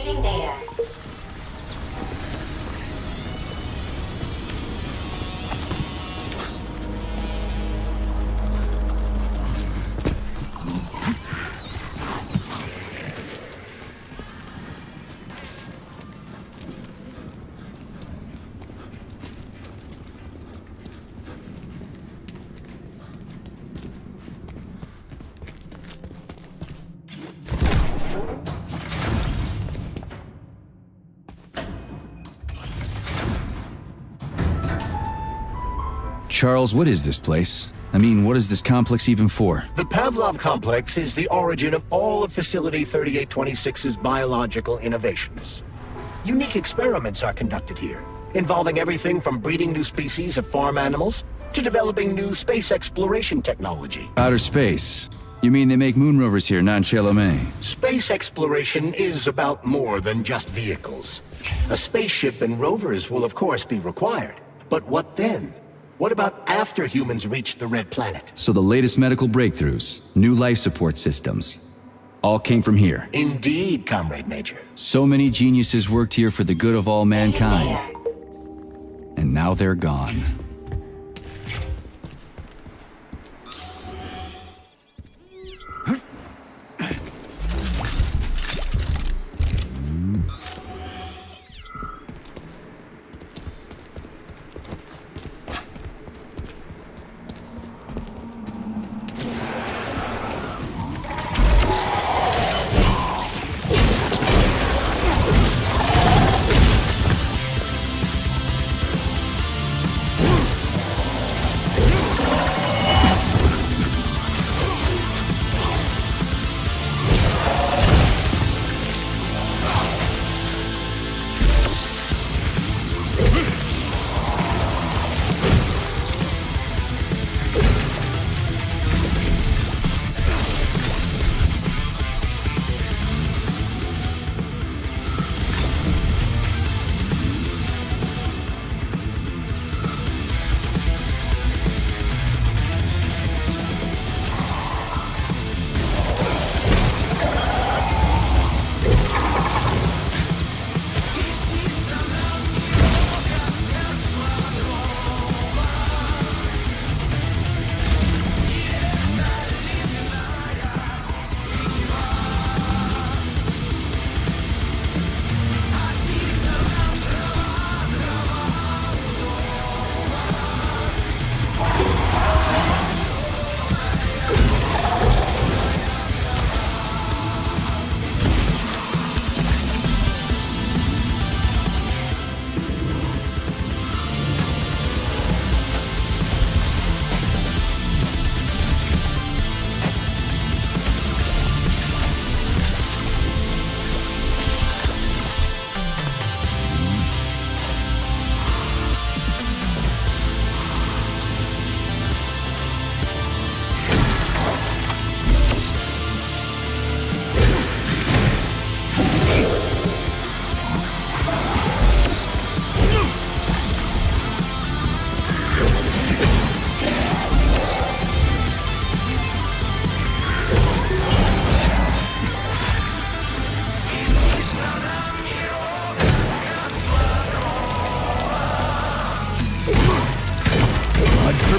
Retrieving data. Charles, what is this place? I mean, what is this complex even for? The Pavlov Complex is the origin of all of Facility 3826's biological innovations. Unique experiments are conducted here, involving everything from breeding new species of farm animals to developing new space exploration technology. Outer space? You mean they make moon rovers here, not in Chelomey? Space exploration is about more than just vehicles. A spaceship and rovers will of course be required. But what then? What about after humans reach the Red Planet? So the latest medical breakthroughs, new life support systems, all came from here. Indeed, Comrade Major. So many geniuses worked here for the good of all mankind. And now they're gone.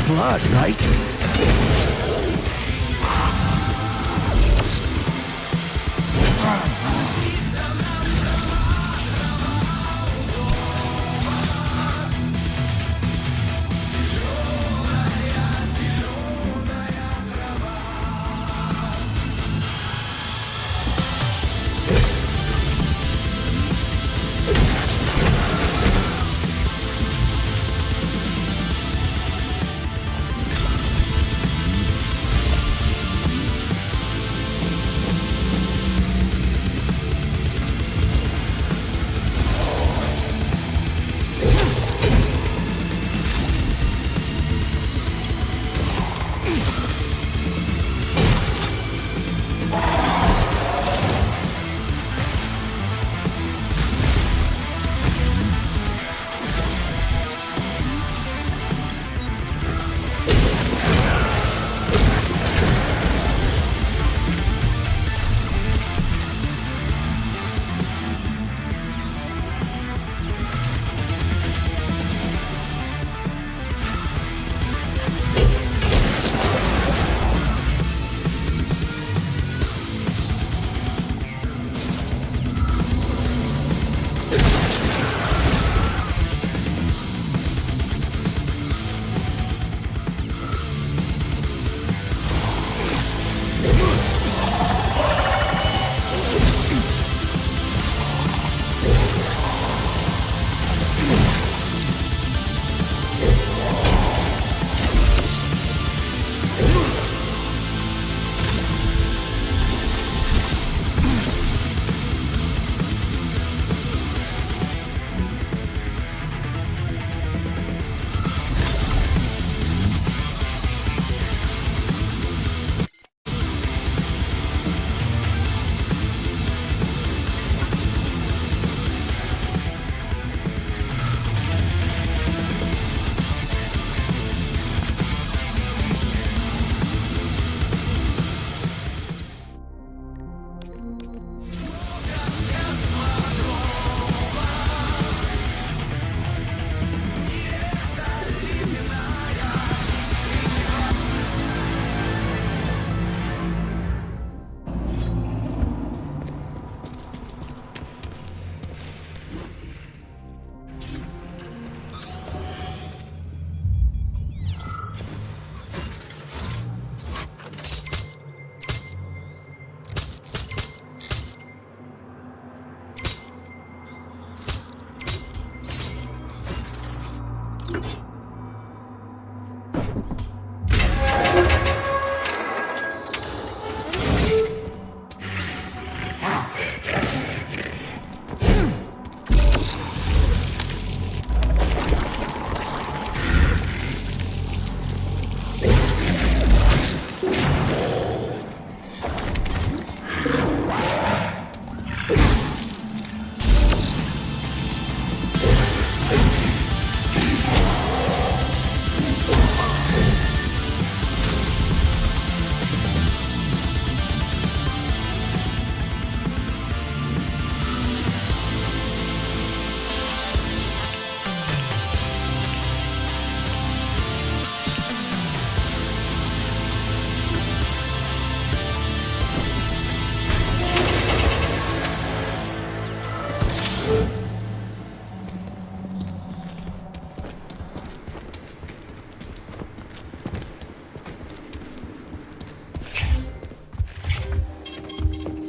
Blood, right?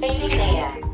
Saving data.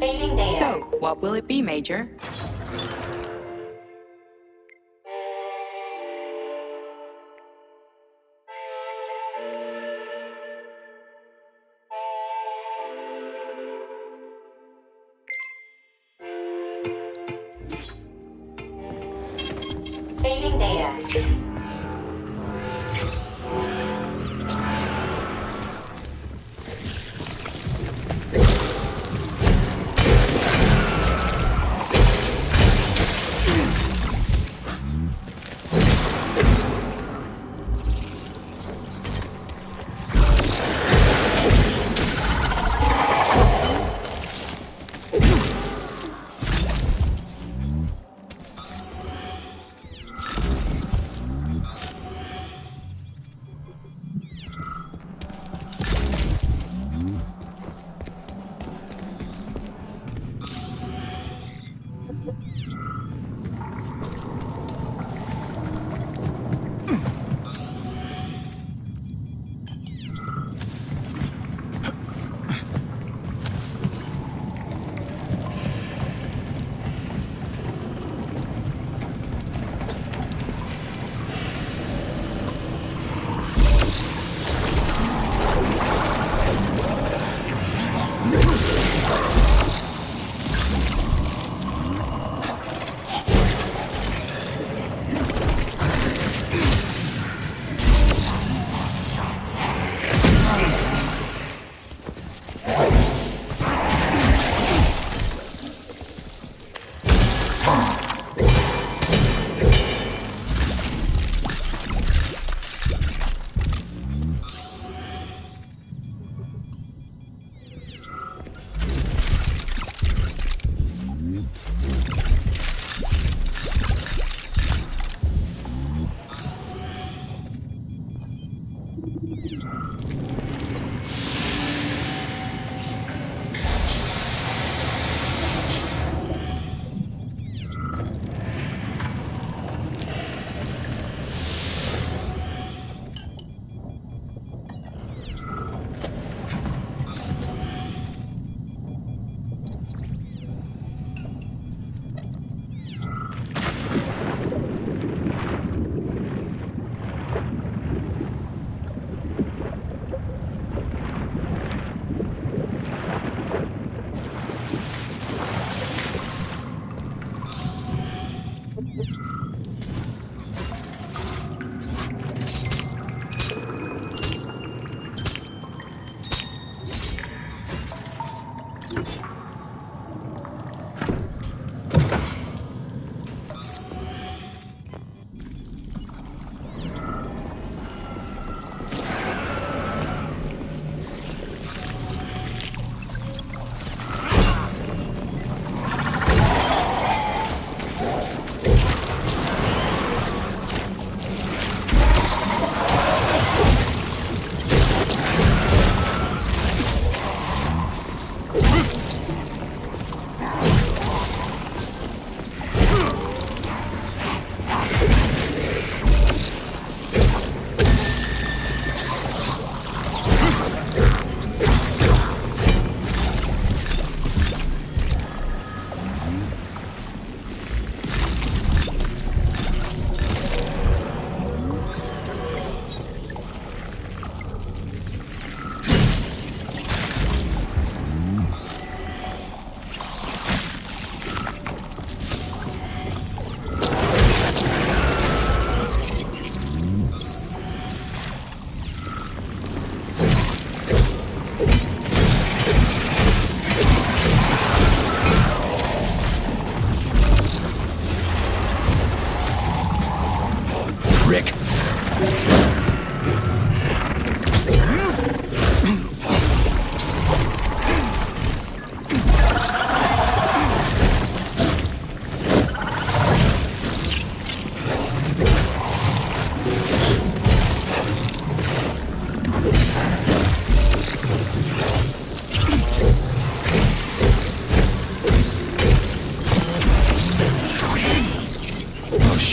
Saving data. So, what will it be, Major? Saving data.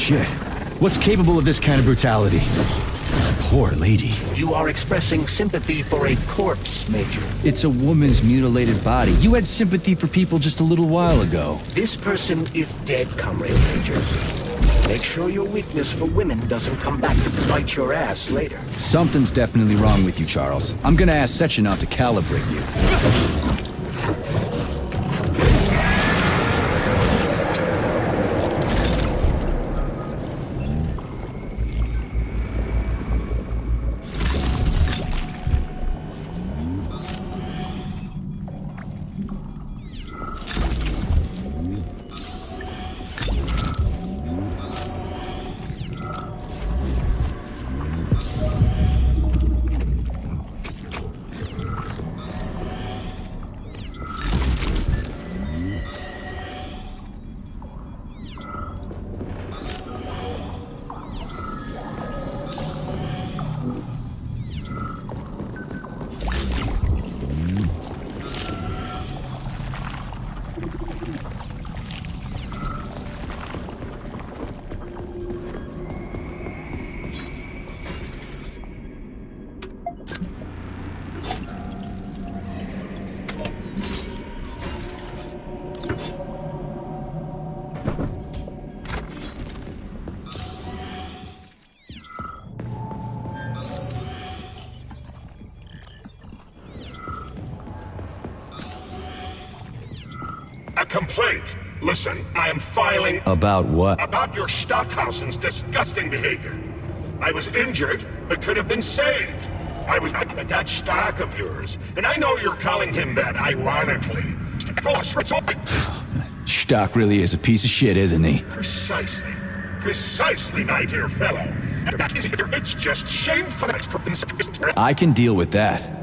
shit. What's capable of this kind of brutality? This poor lady. You are expressing sympathy for a corpse, Major. It's a woman's mutilated body. You had sympathy for people just a little while ago. This person is dead, Comrade Major. Make sure your weakness for women doesn't come back to bite your ass later. Something's definitely wrong with you, Charles. I'm gonna ask Sechenov to calibrate you. A complaint. Listen, I am filing About what? about your Stockhausen's disgusting behavior. I was injured, but could have been saved. I was at that Stock of yours, and I know you're calling him that ironically. Stock really is a piece of shit, isn't he? Precisely. Precisely, my dear fellow. It's just shameful. I can deal with that.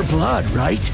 blood, right?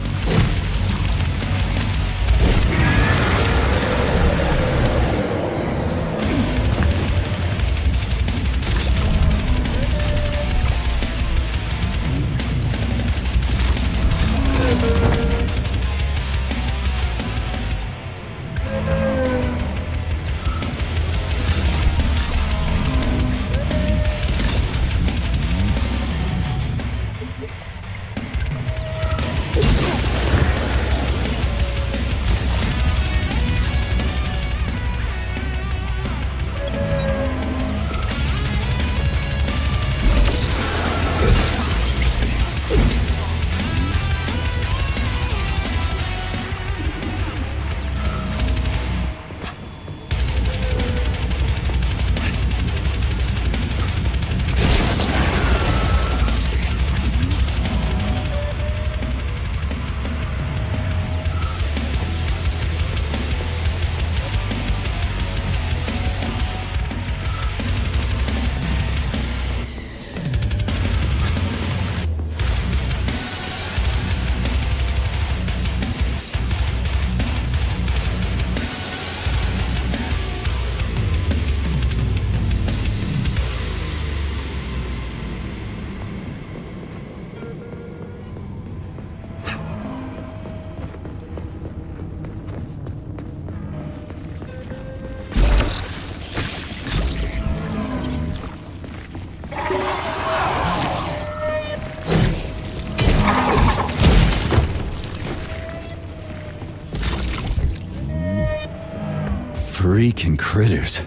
Freaking critters.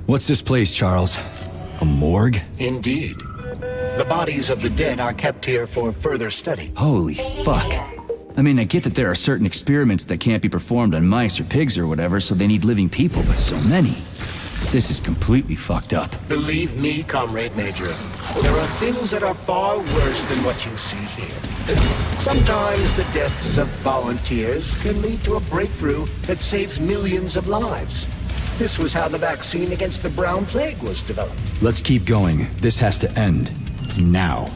What's this place, Charles? A morgue? Indeed. The bodies of the dead are kept here for further study. Holy fuck. I mean, I get that there are certain experiments that can't be performed on mice or pigs or whatever, so they need living people, but so many. This is completely fucked up. Believe me, Comrade Major, there are things that are far worse than what you see here. Sometimes the deaths of volunteers can lead to a breakthrough that saves millions of lives. This was how the vaccine against the brown plague was developed. Let's keep going. This has to end. Now.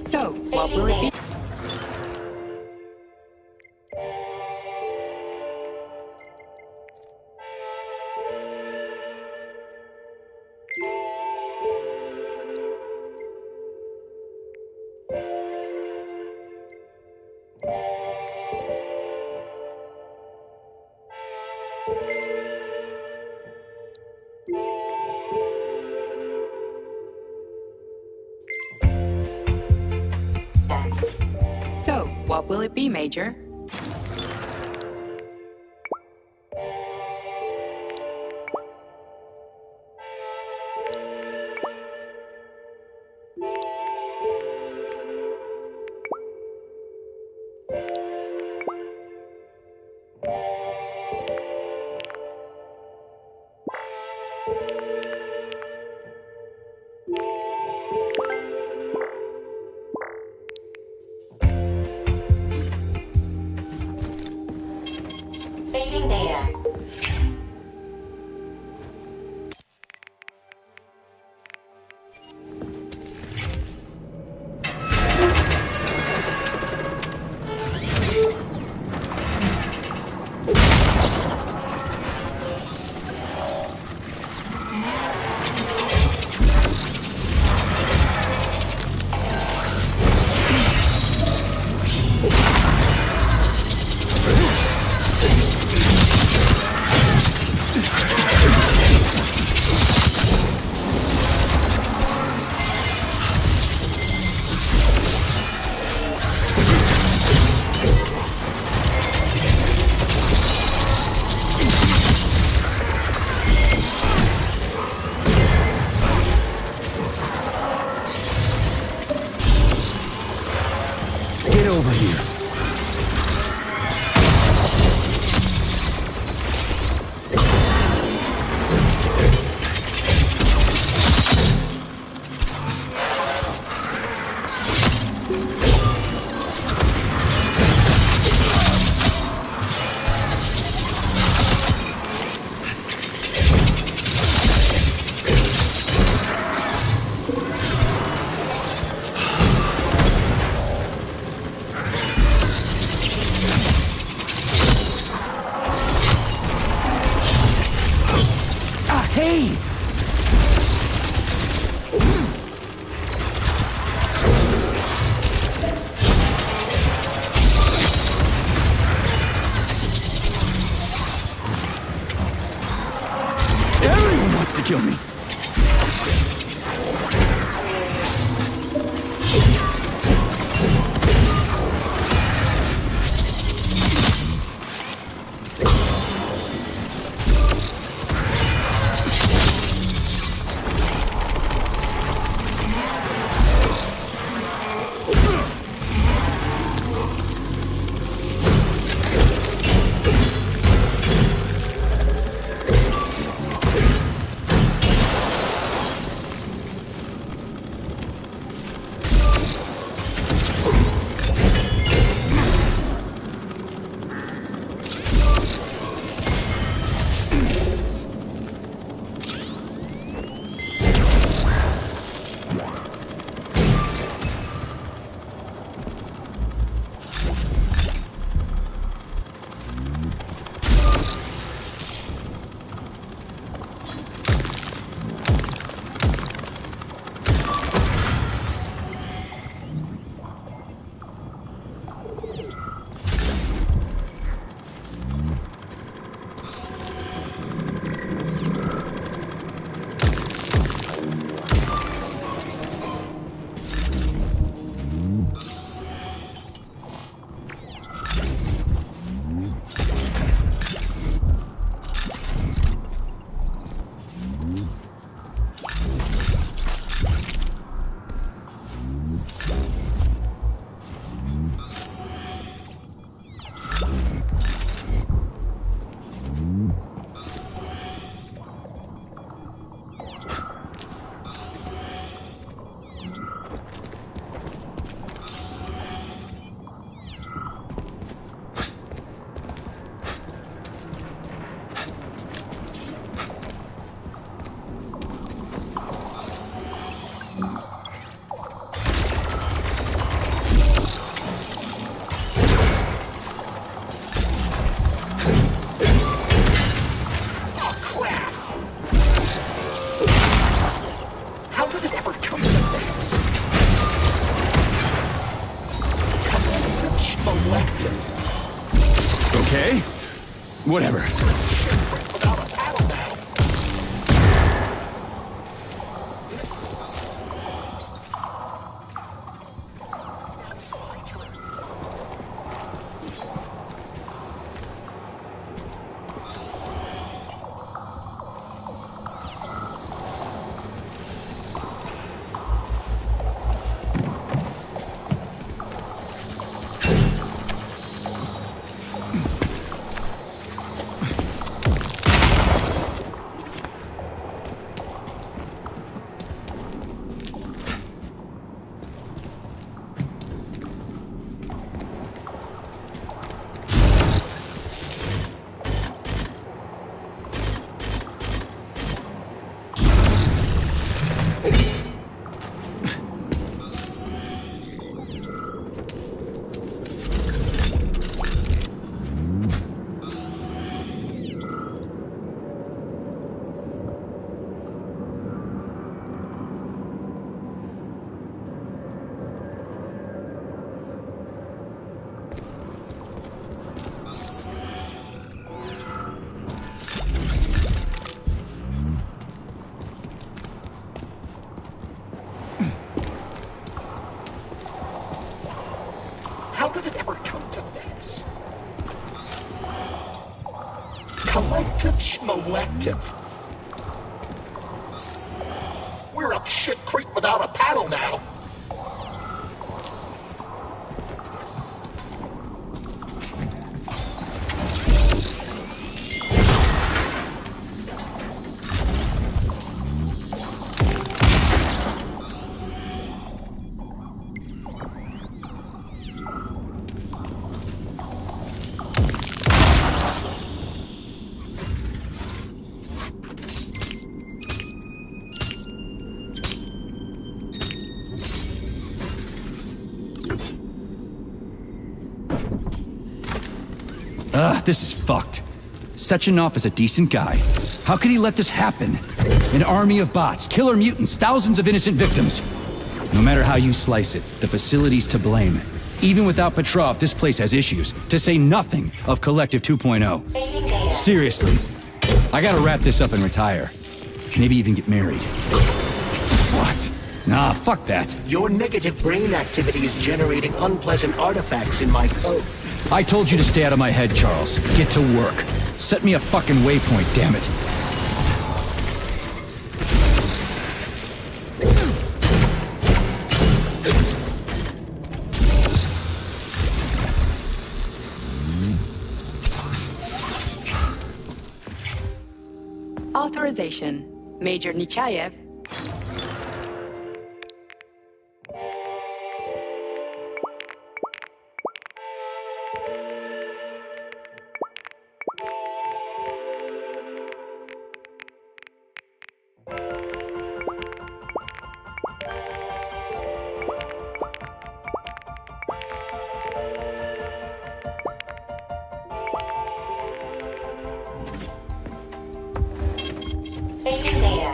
So, what will it be? What will it be, Major? Saving data. Get over here. Hey! Everyone wants to kill me. Okay? Whatever. collective. We're up shit creek without a paddle now. This is fucked. Sechenov is a decent guy. How could he let this happen? An army of bots, killer mutants, thousands of innocent victims. No matter how you slice it, the facility's to blame. Even without Petrov, this place has issues, to say nothing of Collective 2.0. Seriously, I gotta wrap this up and retire. Maybe even get married. What? Nah, fuck that. Your negative brain activity is generating unpleasant artifacts in my code. I told you to stay out of my head, Charles. Get to work. Set me a fucking waypoint, damn it. Authorization. Major Nechayev. Saving data.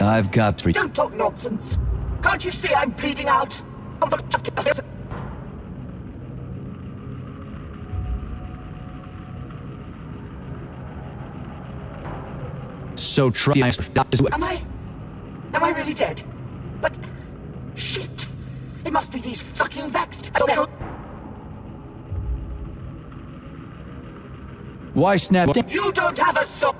I've got three. Don't talk nonsense. Can't you see I'm bleeding out? So try. Am I really dead? But shit! It must be these fucking vexed. Why snap? You don't have a soul.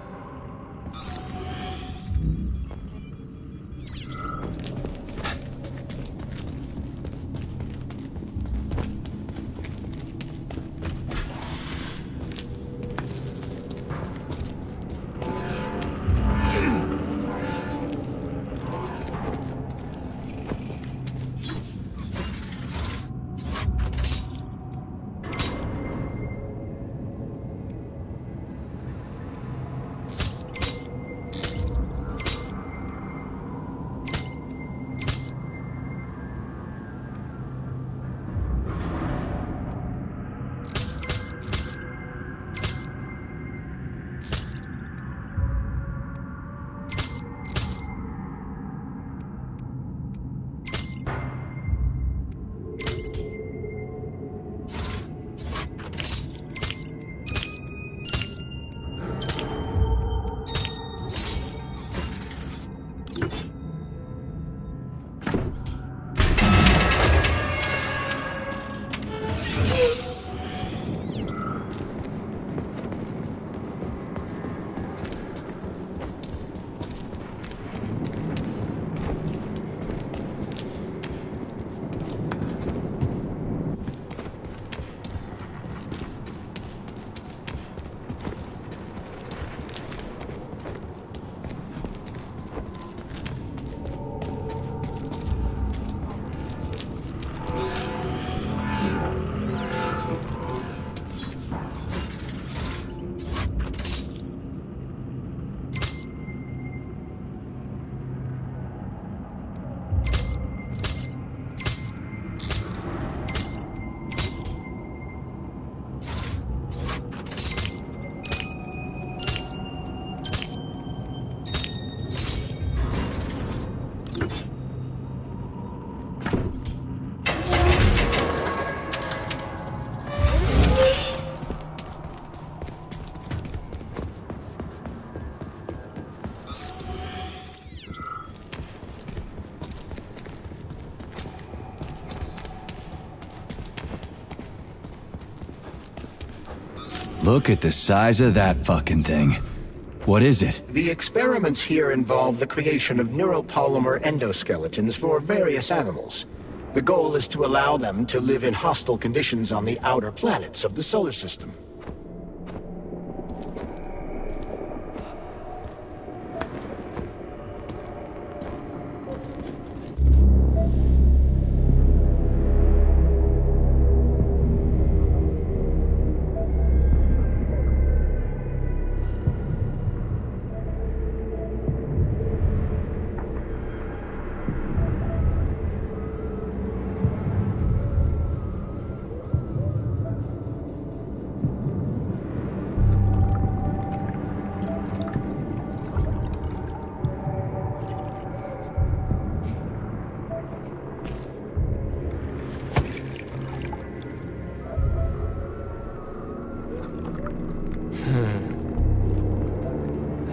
Look at the size of that fucking thing. What is it? The experiments here involve the creation of neuropolymer endoskeletons for various animals. The goal is to allow them to live in hostile conditions on the outer planets of the solar system.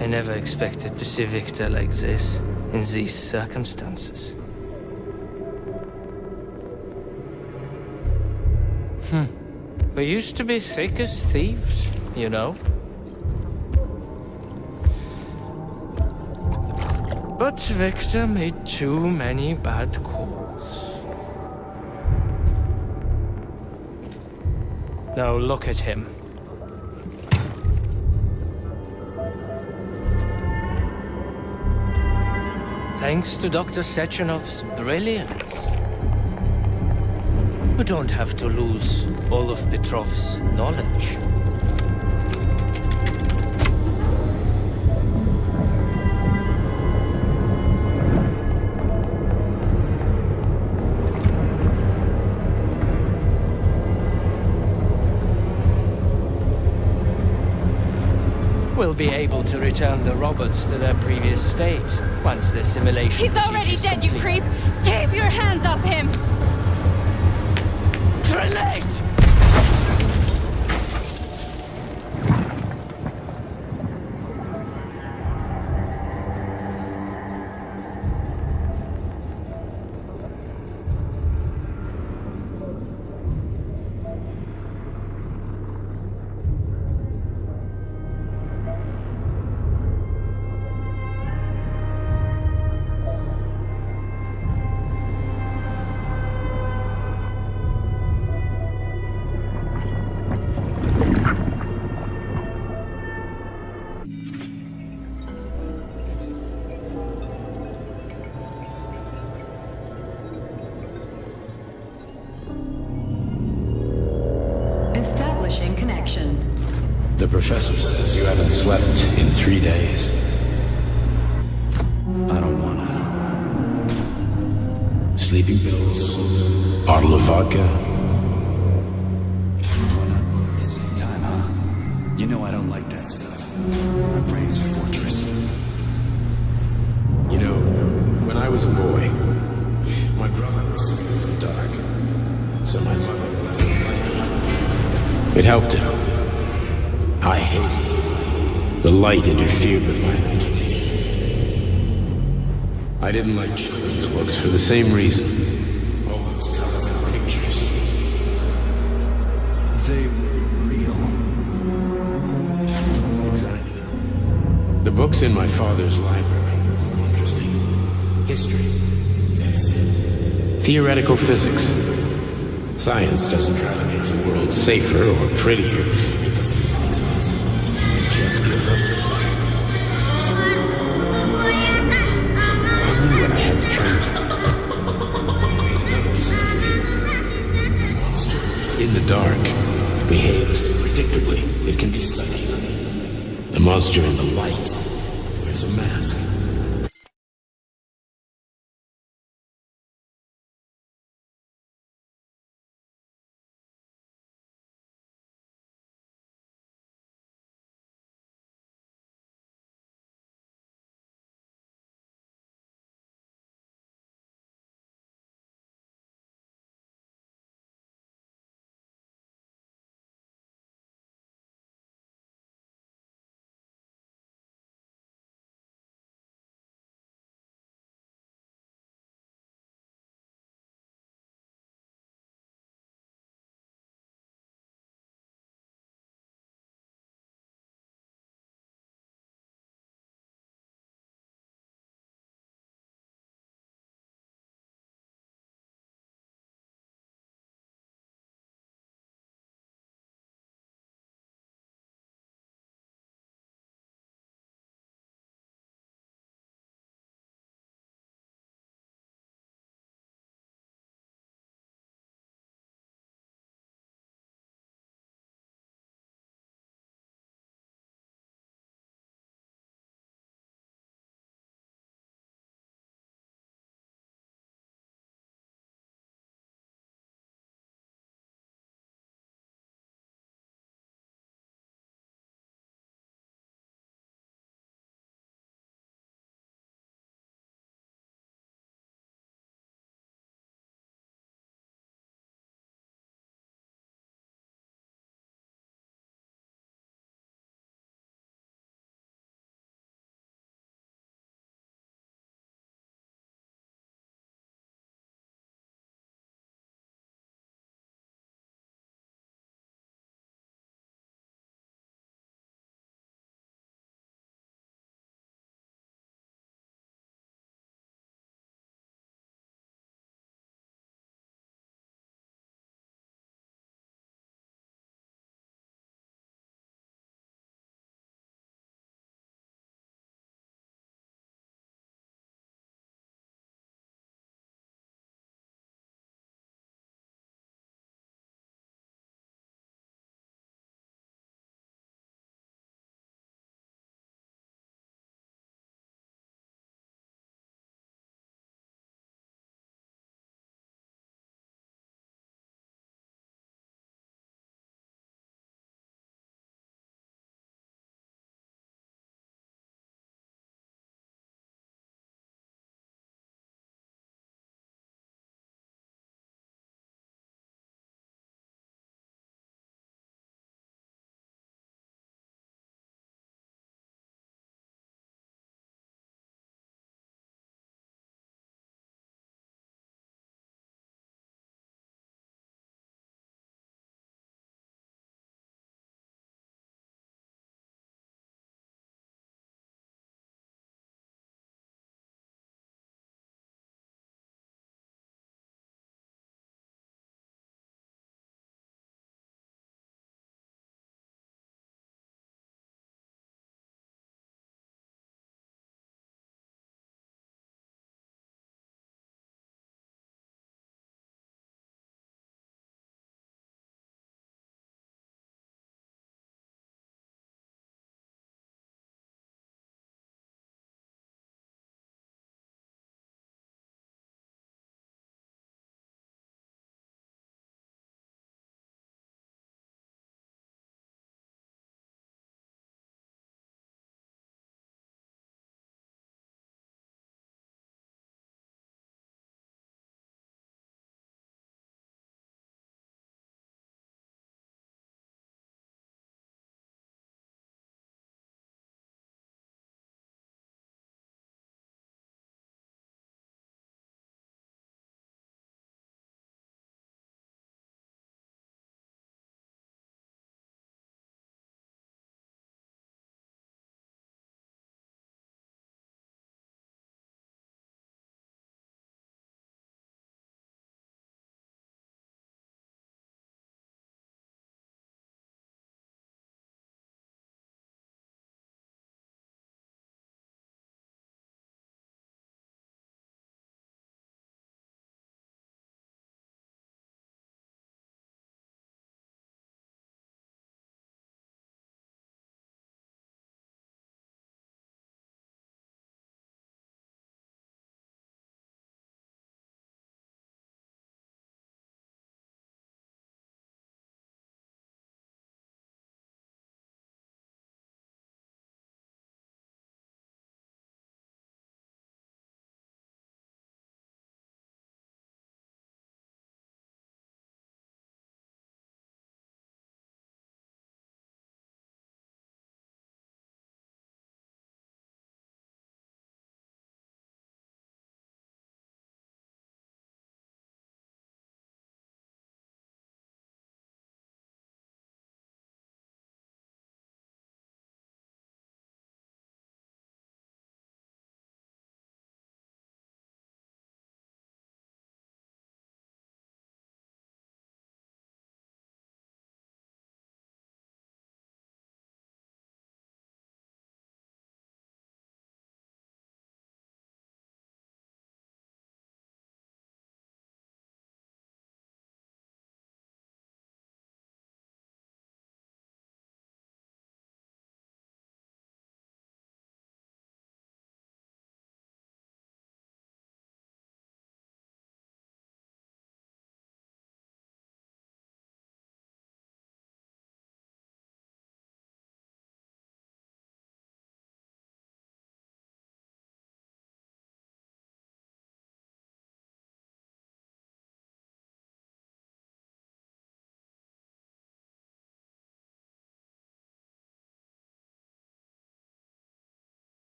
I never expected to see Victor like this, in these circumstances. We used to be thick as thieves, you know? But Victor made too many bad calls. Now look at him. Thanks to Dr. Sechenov's brilliance, we don't have to lose all of Petrov's knowledge. We'll be able to return the robots to their previous state once the simulation He's already procedure's dead, you complete. creep! Keep your hands off him! Grenade! Establishing connection. The professor says you haven't slept in 3 days. I don't wanna. Sleeping pills, bottle of vodka. At the same time, huh? You know I don't like that stuff. My brain's a fortress. You know, when I was a boy, my brother was scared of the dark. So my mother left the light on. It helped him. I hated it. The light interfered with my imagination. I didn't like children's books for the same reason. All those colorful pictures. They were real. Exactly. The books in my father's library were interesting. History. Medicine. Theoretical physics. Science doesn't try to make the world safer or prettier. It doesn't limit us. It just gives us the facts. So, I knew what I had to train for. Another discovery. A monster in the dark behaves predictably. It can be studied. A monster in the light wears a mask.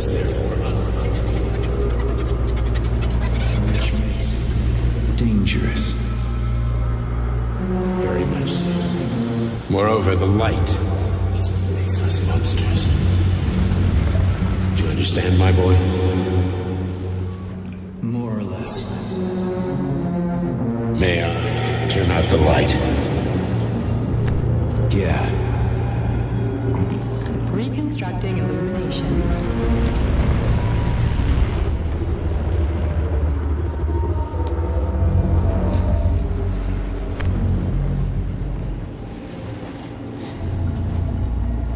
is therefore unapproachable. Which makes it dangerous. Very much so. Moreover, the light is what makes us monsters. Do you understand, my boy? More or less. May I turn out the light? Yeah. Reconstructing illumination.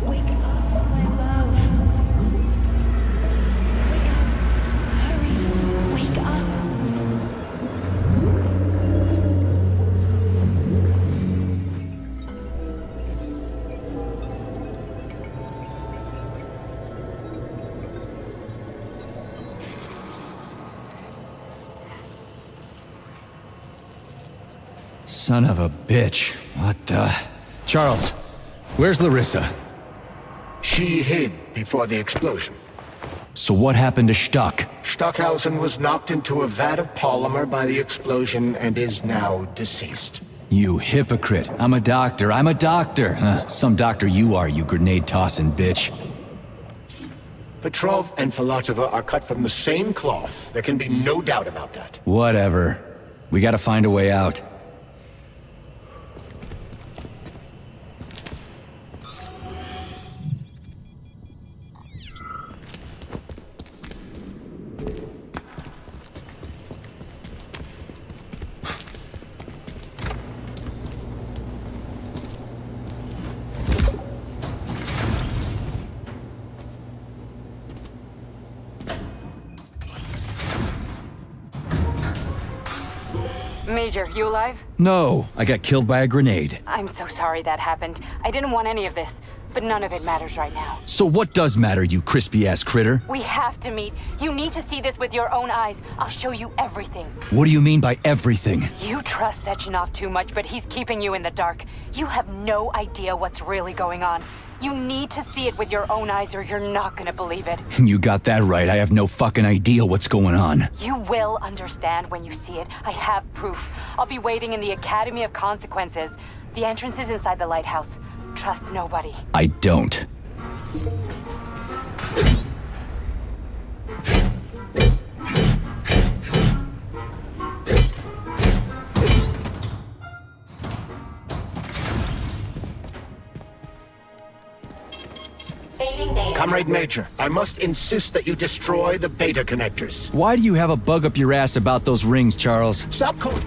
Wake up, my love. Wake up. Hurry. Wake up. Son of a bitch. What the... Charles, where's Larissa? She hid before the explosion. So what happened to Stuck? Stockhausen was knocked into a vat of polymer by the explosion and is now deceased. You hypocrite. I'm a doctor. I'm a doctor. Some doctor you are, you grenade-tossing bitch. Petrov and Filatova are cut from the same cloth. There can be no doubt about that. Whatever. We gotta find a way out. Major, you alive? No, I got killed by a grenade. I'm so sorry that happened. I didn't want any of this, but none of it matters right now. So what does matter, you crispy-ass critter? We have to meet. You need to see this with your own eyes. I'll show you everything. What do you mean by everything? You trust Sechenov too much, but he's keeping you in the dark. You have no idea what's really going on. You need to see it with your own eyes or you're not gonna believe it. You got that right. I have no fucking idea what's going on. You will understand when you see it. I have proof. I'll be waiting in the Academy of Consequences. The entrance is inside the lighthouse. Trust nobody. I don't. Comrade Major, I must insist that you destroy the beta connectors. Why do you have a bug up your ass about those rings, Charles? Stop calling.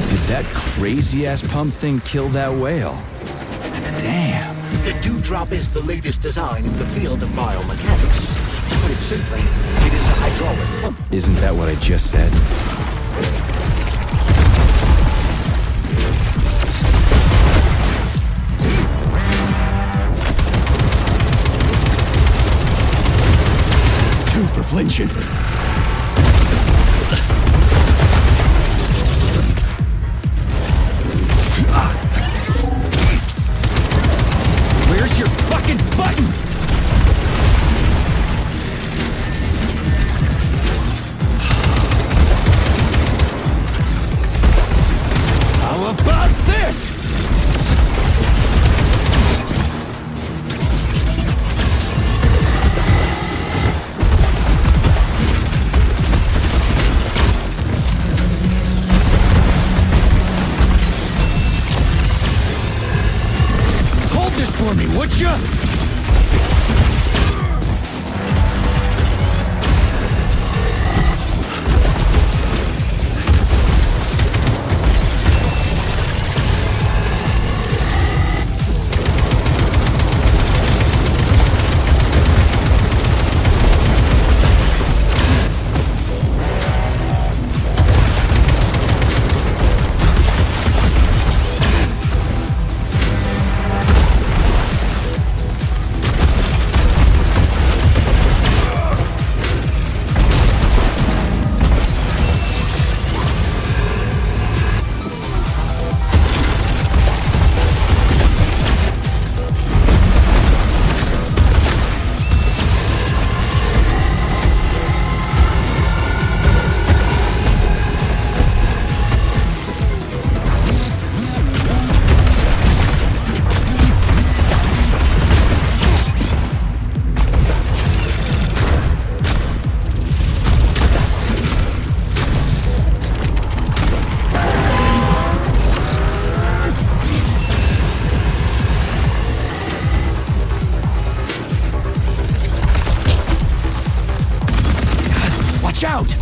Did that crazy-ass pump thing kill that whale? Damn. The Dewdrop is the latest design in the field of biomechanics. To put it simply, it is a hydraulic pump. Isn't that what I just said? Two for flinching. Where's your fucking button? How about this? Hold this for me, would ya? Watch out!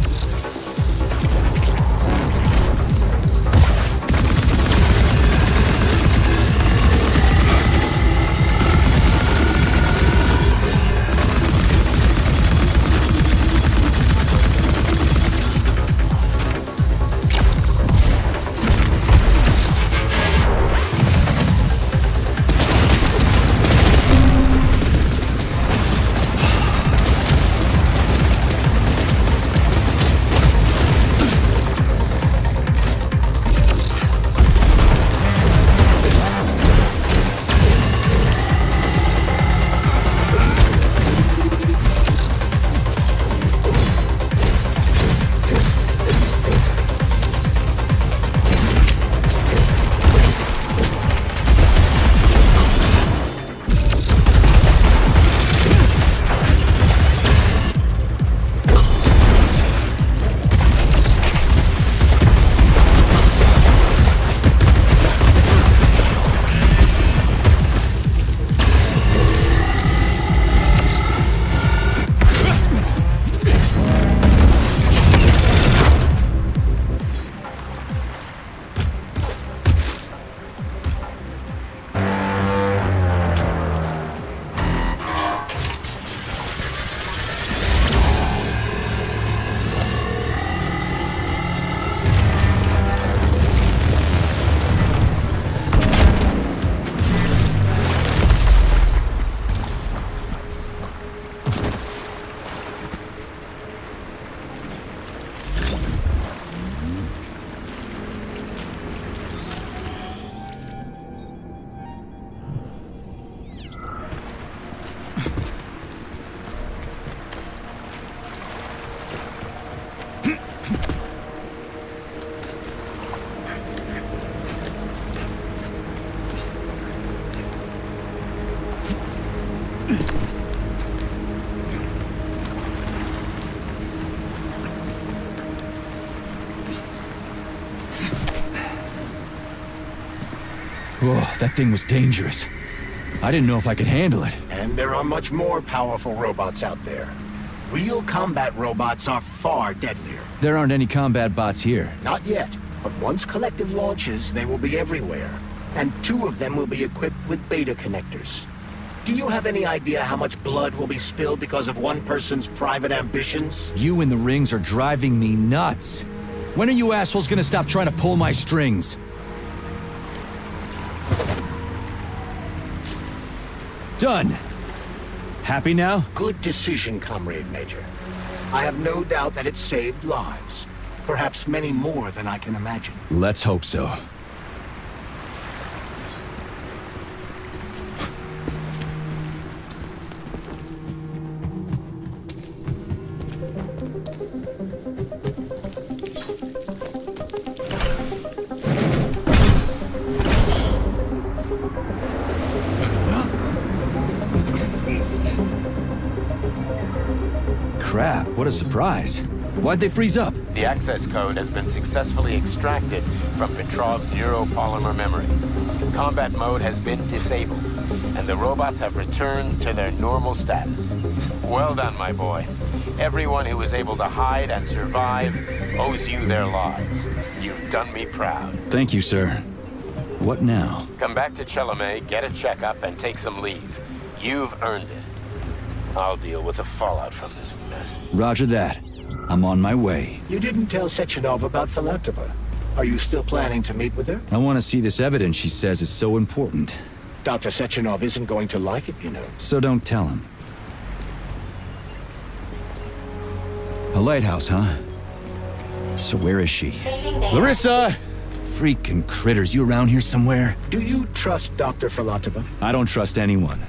Whoa, that thing was dangerous. I didn't know if I could handle it. And there are much more powerful robots out there. Real combat robots are far deadlier. There aren't any combat bots here. Not yet, but once Collective launches, they will be everywhere. And 2 of them will be equipped with beta connectors. Do you have any idea how much blood will be spilled because of one person's private ambitions? You and the rings are driving me nuts. When are you assholes gonna stop trying to pull my strings? Done. Happy now? Good decision, Comrade Major. I have no doubt that it saved lives. Perhaps many more than I can imagine. Let's hope so. Crap, what a surprise. Why'd they freeze up? The access code has been successfully extracted from Petrov's neuropolymer memory. Combat mode has been disabled, and the robots have returned to their normal status. Well done, my boy. Everyone who was able to hide and survive owes you their lives. You've done me proud. Thank you, sir. What now? Come back to Chelome, get a checkup, and take some leave. You've earned it. I'll deal with the fallout from this mess. Roger that. I'm on my way. You didn't tell Sechenov about Filatova. Are you still planning to meet with her? I want to see this evidence she says is so important. Dr. Sechenov isn't going to like it, you know. So don't tell him. A lighthouse, huh? So where is she? Larissa! Freaking critters, you around here somewhere? Do you trust Dr. Filatova? I don't trust anyone.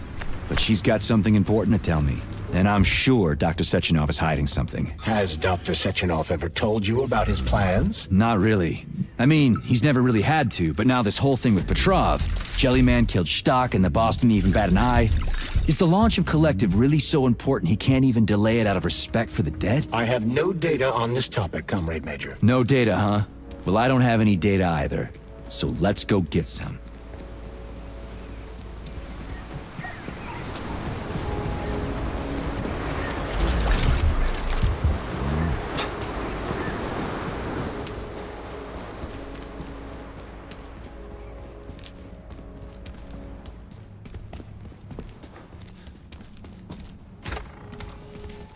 But she's got something important to tell me. And I'm sure Dr. Sechenov is hiding something. Has Dr. Sechenov ever told you about his plans? Not really. I mean, he's never really had to, but now this whole thing with Petrov, Jellyman killed Stock and the boss didn't even bat an eye. Is the launch of Collective really so important he can't even delay it out of respect for the dead? I have no data on this topic, Comrade Major. No data, huh? Well, I don't have any data either. So let's go get some.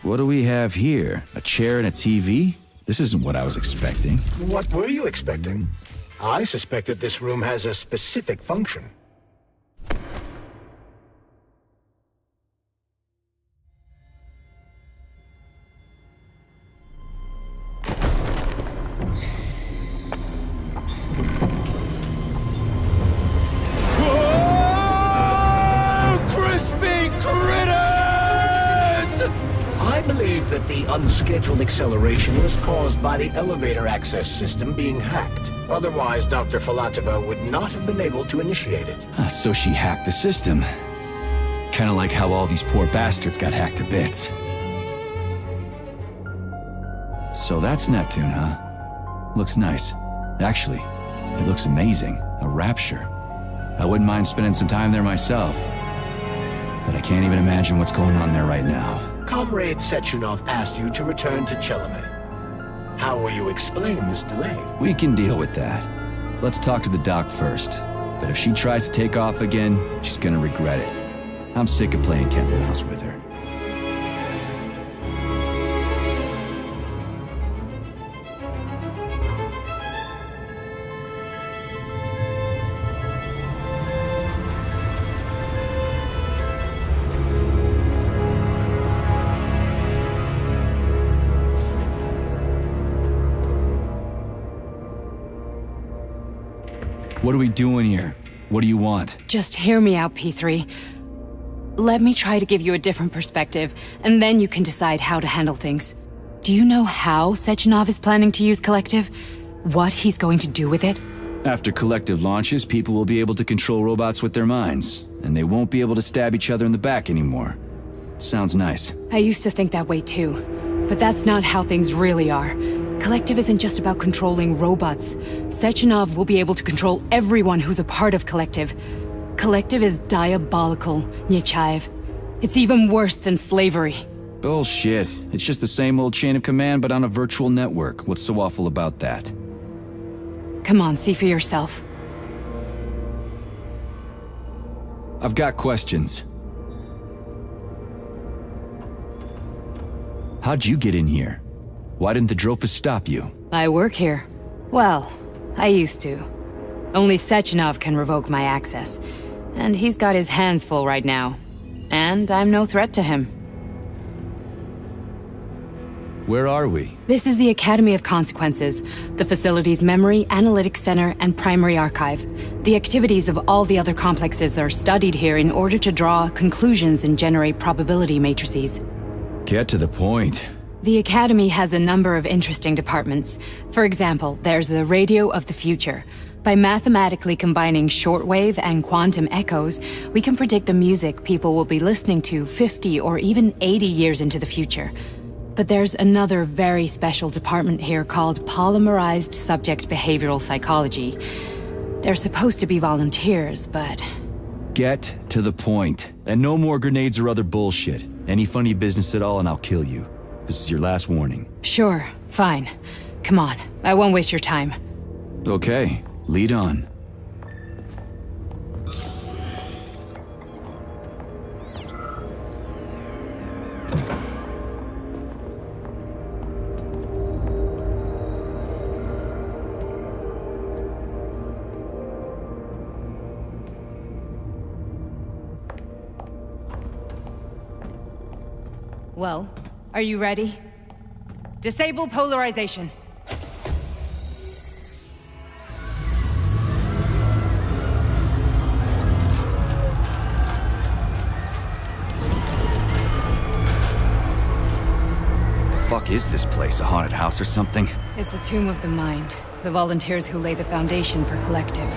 What do we have here? A chair and a TV? This isn't what I was expecting. What were you expecting? I suspected this room has a specific function. I believe that the unscheduled acceleration was caused by the elevator access system being hacked. Otherwise, Dr. Filatova would not have been able to initiate it. So she hacked the system. Kinda like how all these poor bastards got hacked to bits. So that's Neptune, huh? Looks nice. Actually, it looks amazing. A rapture. I wouldn't mind spending some time there myself. But I can't even imagine what's going on there right now. Comrade Sechenov asked you to return to Chelome. How will you explain this delay? We can deal with that. Let's talk to the doc first. But if she tries to take off again, she's gonna regret it. I'm sick of playing cat and mouse with her. What are we doing here? What do you want? Just hear me out, P3. Let me try to give you a different perspective, and then you can decide how to handle things. Do you know how Sechenov is planning to use Collective? What he's going to do with it? After Collective launches, people will be able to control robots with their minds, and they won't be able to stab each other in the back anymore. Sounds nice. I used to think that way too, but that's not how things really are. Collective isn't just about controlling robots. Sechenov will be able to control everyone who's a part of Collective. Collective is diabolical, Nechayev. It's even worse than slavery. Bullshit. It's just the same old chain of command, but on a virtual network. What's so awful about that? Come on, see for yourself. I've got questions. How'd you get in here? Why didn't the Drofus stop you? I work here. Well, I used to. Only Sechenov can revoke my access. And he's got his hands full right now. And I'm no threat to him. Where are we? This is the Academy of Consequences, the facility's memory, analytics center, and primary archive. The activities of all the other complexes are studied here in order to draw conclusions and generate probability matrices. Get to the point. The Academy has a number of interesting departments. For example, there's the Radio of the Future. By mathematically combining shortwave and quantum echoes, we can predict the music people will be listening to 50 or even 80 years into the future. But there's another very special department here called Polymerized Subject Behavioral Psychology. They're supposed to be volunteers, but... Get to the point. And no more grenades or other bullshit. Any funny business at all and I'll kill you. This is your last warning. Sure, fine. Come on, I won't waste your time. Okay, lead on. Well, are you ready? Disable polarization. Fuck is this place? A haunted house or something? It's a tomb of the mind. The volunteers who lay the foundation for Collective.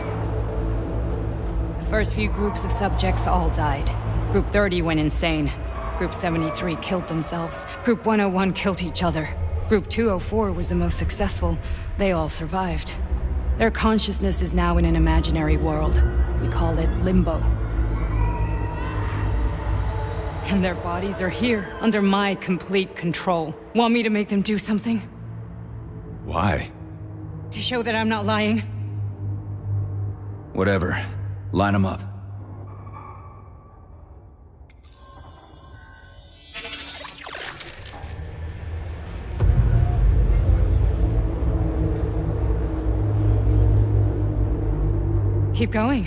The first few groups of subjects all died. Group 30 went insane. Group 73 killed themselves. Group 101 killed each other. Group 204 was the most successful. They all survived. Their consciousness is now in an imaginary world. We call it Limbo. And their bodies are here, under my complete control. Want me to make them do something? Why? To show that I'm not lying? Whatever. Line them up. Keep going.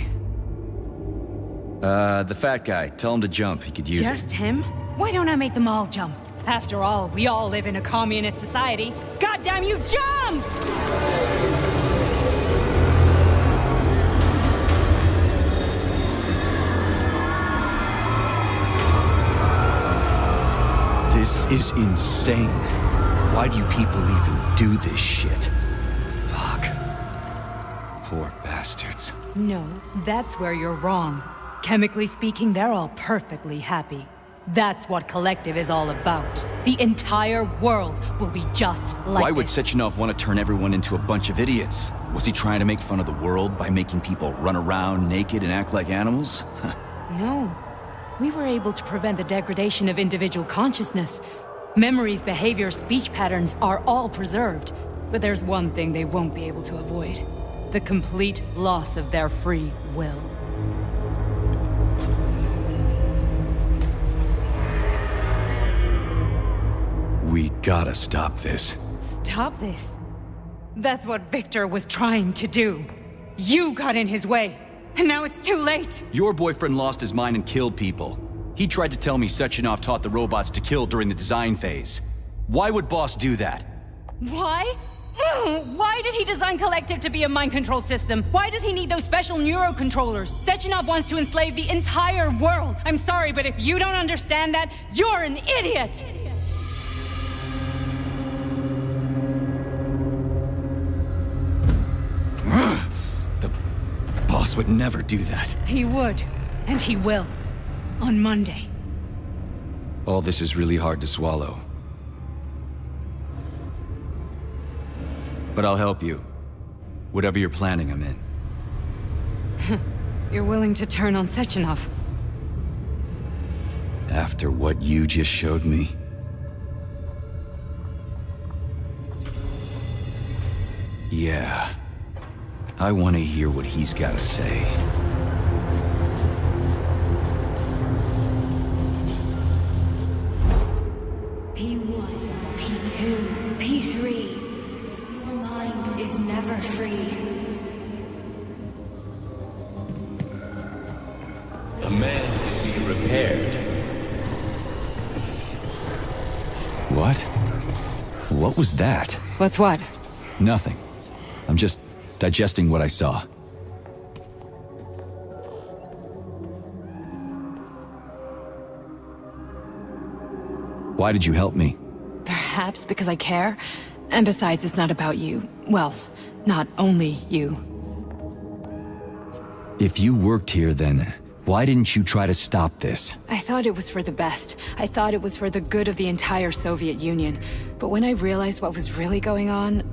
The fat guy. Tell him to jump. He could use it. Just him? Why don't I make them all jump? After all, we all live in a communist society. Goddamn you, jump! This is insane. Why do you people even do this shit? Fuck. Poor bastards. No, that's where you're wrong. Chemically speaking, they're all perfectly happy. That's what Collective is all about. The entire world will be just like Why would this. Sechenov want to turn everyone into a bunch of idiots? Was he trying to make fun of the world by making people run around naked and act like animals? No. We were able to prevent the degradation of individual consciousness. Memories, behavior, speech patterns are all preserved. But there's one thing they won't be able to avoid. The complete loss of their free will. We gotta stop this. Stop this. That's what Victor was trying to do. You got in his way, and now it's too late. Your boyfriend lost his mind and killed people. He tried to tell me Sechenov taught the robots to kill during the design phase. Why would Boss do that? Why? Why did he design Collective to be a mind control system? Why does he need those special neurocontrollers? Sechenov wants to enslave the entire world. I'm sorry, but if you don't understand that, you're an idiot! The boss would never do that. He would, and he will. On Monday. All this is really hard to swallow. But I'll help you. Whatever you're planning, I'm in. You're willing to turn on Sechenov? After what you just showed me? Yeah. I want to hear what he's got to say. P1, P2, P3. Your mind is never free. A man can be repaired. What? What was that? What's what? Nothing. I'm just digesting what I saw. Why did you help me? Perhaps because I care. And besides, it's not about you. Well, not only you. If you worked here, then why didn't you try to stop this? I thought it was for the best. I thought it was for the good of the entire Soviet Union. But when I realized what was really going on,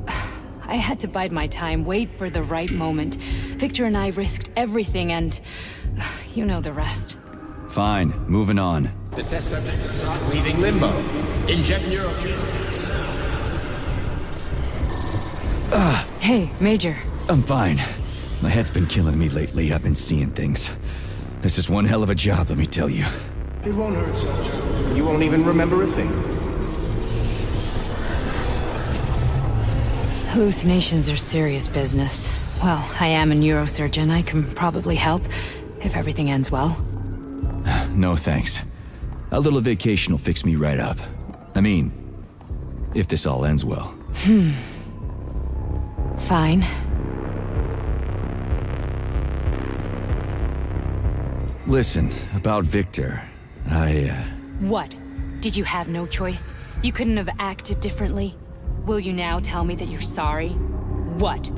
I had to bide my time, wait for the right moment. Victor and I risked everything and you know the rest. Fine, moving on. The test subject is not leaving limbo. Inject neurotreatment. Hey, Major. I'm fine. My head's been killing me lately. I've been seeing things. This is one hell of a job, let me tell you. It won't hurt, Soldier. You won't even remember a thing. Hallucinations are serious business. Well, I am a neurosurgeon. I can probably help, if everything ends well. No thanks. A little vacation will fix me right up. I mean, if this all ends well. Fine. Listen, about Victor, What? Did you have no choice? You couldn't have acted differently? Will you now tell me that you're sorry? What?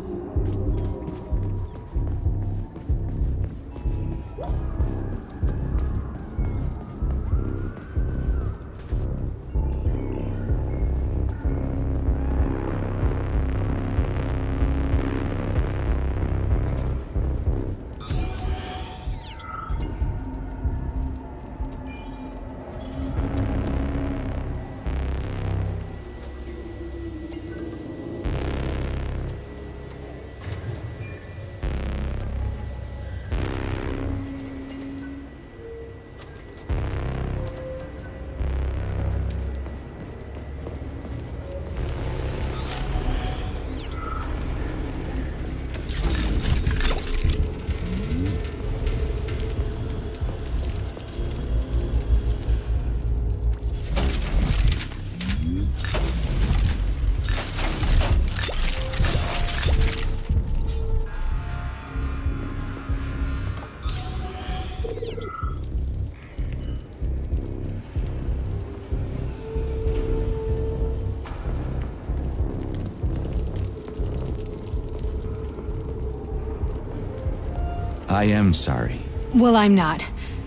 I am sorry. Well, I'm not.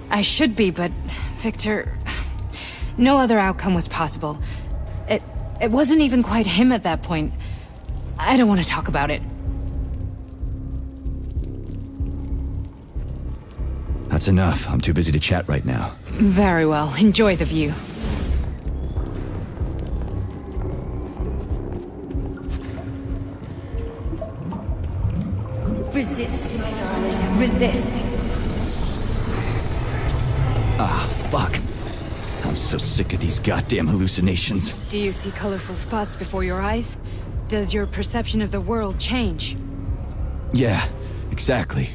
I should be, but Victor... No other outcome was possible. It wasn't even quite him at that point. I don't want to talk about it. That's enough. I'm too busy to chat right now. Very well. Enjoy the view. Resist, my darling. Resist. Ah, fuck. I'm so sick of these goddamn hallucinations. Do you see colorful spots before your eyes? Does your perception of the world change? Yeah, exactly.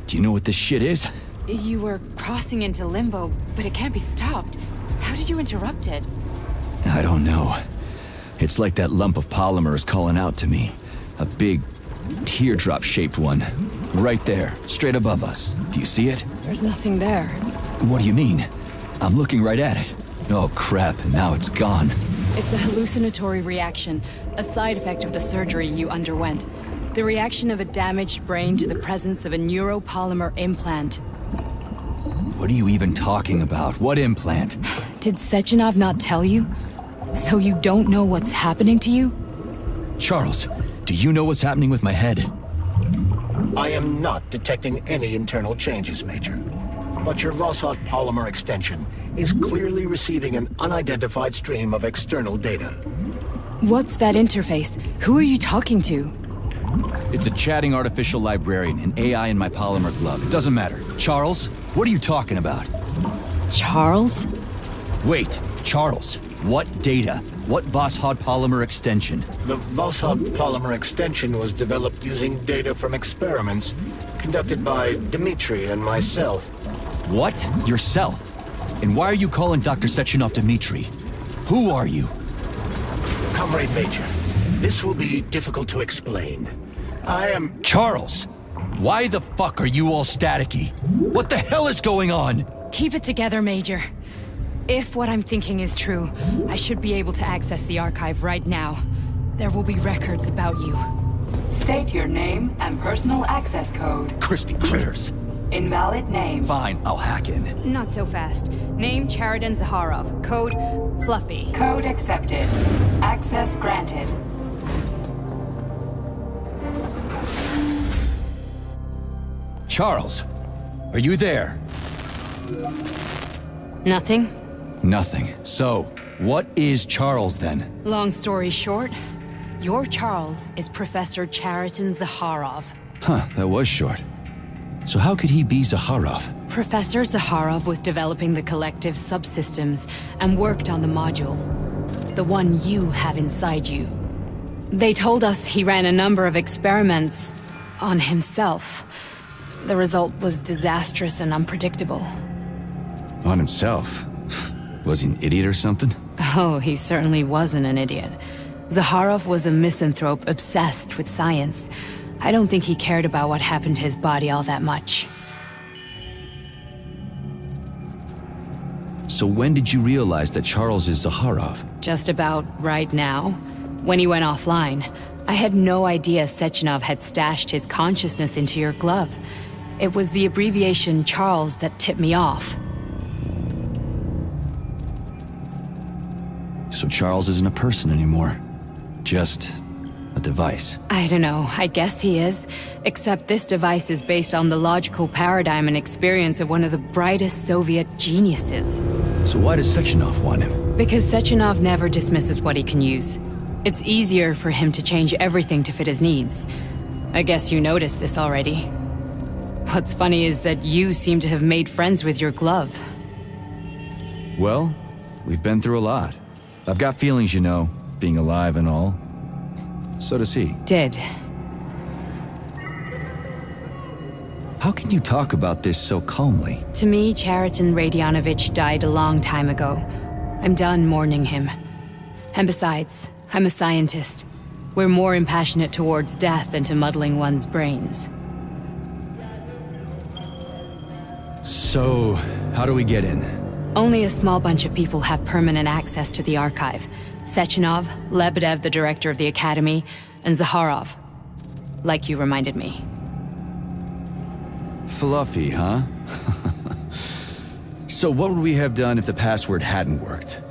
Do you know what this shit is? You were crossing into limbo, but it can't be stopped. How did you interrupt it? I don't know. It's like that lump of polymer is calling out to me. A big, teardrop-shaped one. Right there, straight above us. Do you see it? There's nothing there. What do you mean? I'm looking right at it. Oh crap, now it's gone. It's a hallucinatory reaction, a side effect of the surgery you underwent. The reaction of a damaged brain to the presence of a neuropolymer implant. What are you even talking about? What implant? Did Sechenov not tell you? So you don't know what's happening to you? Charles, do you know what's happening with my head? I am not detecting any internal changes, Major. But your Voskhod polymer extension is clearly receiving an unidentified stream of external data. What's that interface? Who are you talking to? It's a chatting artificial librarian, an AI in my polymer glove. It doesn't matter. Charles, what are you talking about? Charles? Wait, Charles, what data? What Voskhod polymer extension? The Voskhod polymer extension was developed using data from experiments conducted by Dmitri and myself. What? Yourself? And why are you calling Dr. Sechenov Dmitri? Who are you? Comrade Major, this will be difficult to explain. I am... Charles! Why the fuck are you all staticky? What the hell is going on? Keep it together, Major. If what I'm thinking is true, I should be able to access the archive right now. There will be records about you. State your name and personal access code. Crispy critters. Invalid name. Fine, I'll hack in. Not so fast. Name Chariton Zaharov. Code Fluffy. Code accepted. Access granted. Charles, are you there? Nothing? Nothing. So, what is Charles then? Long story short, your Charles is Professor Chariton Zaharov. Huh, that was short. So how could he be Zaharov? Professor Zaharov was developing the collective subsystems and worked on the module. The one you have inside you. They told us he ran a number of experiments on himself. The result was disastrous and unpredictable. On himself? Was he an idiot or something? Oh, he certainly wasn't an idiot. Zaharov was a misanthrope obsessed with science. I don't think he cared about what happened to his body all that much. So when did you realize that Charles is Zaharov? Just about right now. When he went offline. I had no idea Sechenov had stashed his consciousness into your glove. It was the abbreviation Charles that tipped me off. So Charles isn't a person anymore. Just a device. I don't know, I guess he is. Except this device is based on the logical paradigm and experience of one of the brightest Soviet geniuses. So why does Sechenov want him? Because Sechenov never dismisses what he can use. It's easier for him to change everything to fit his needs. I guess you noticed this already. What's funny is that you seem to have made friends with your glove. Well, we've been through a lot. I've got feelings, you know, being alive and all. So does he. Did. How can you talk about this so calmly? To me, Chariton Radionovich died a long time ago. I'm done mourning him. And besides, I'm a scientist. We're more impassionate towards death than to muddling one's brains. So, how do we get in? Only a small bunch of people have permanent access to the archive. Sechenov, Lebedev, the director of the Academy, and Zaharov. Like you reminded me. fluffy, huh? So what would we have done if the password hadn't worked?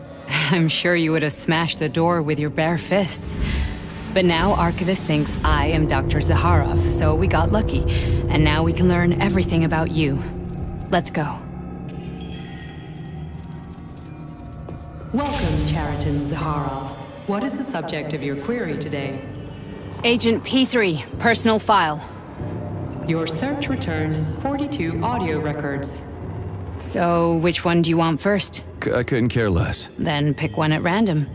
I'm sure you would have smashed the door with your bare fists. But now Archivist thinks I am Dr. Zaharov, so we got lucky. And now we can learn everything about you. Let's go. Welcome, Chariton Zaharov. What is the subject of your query today? Agent P3, personal file. Your search returned 42 audio records. So, which one do you want first? I couldn't care less. Then pick one at random.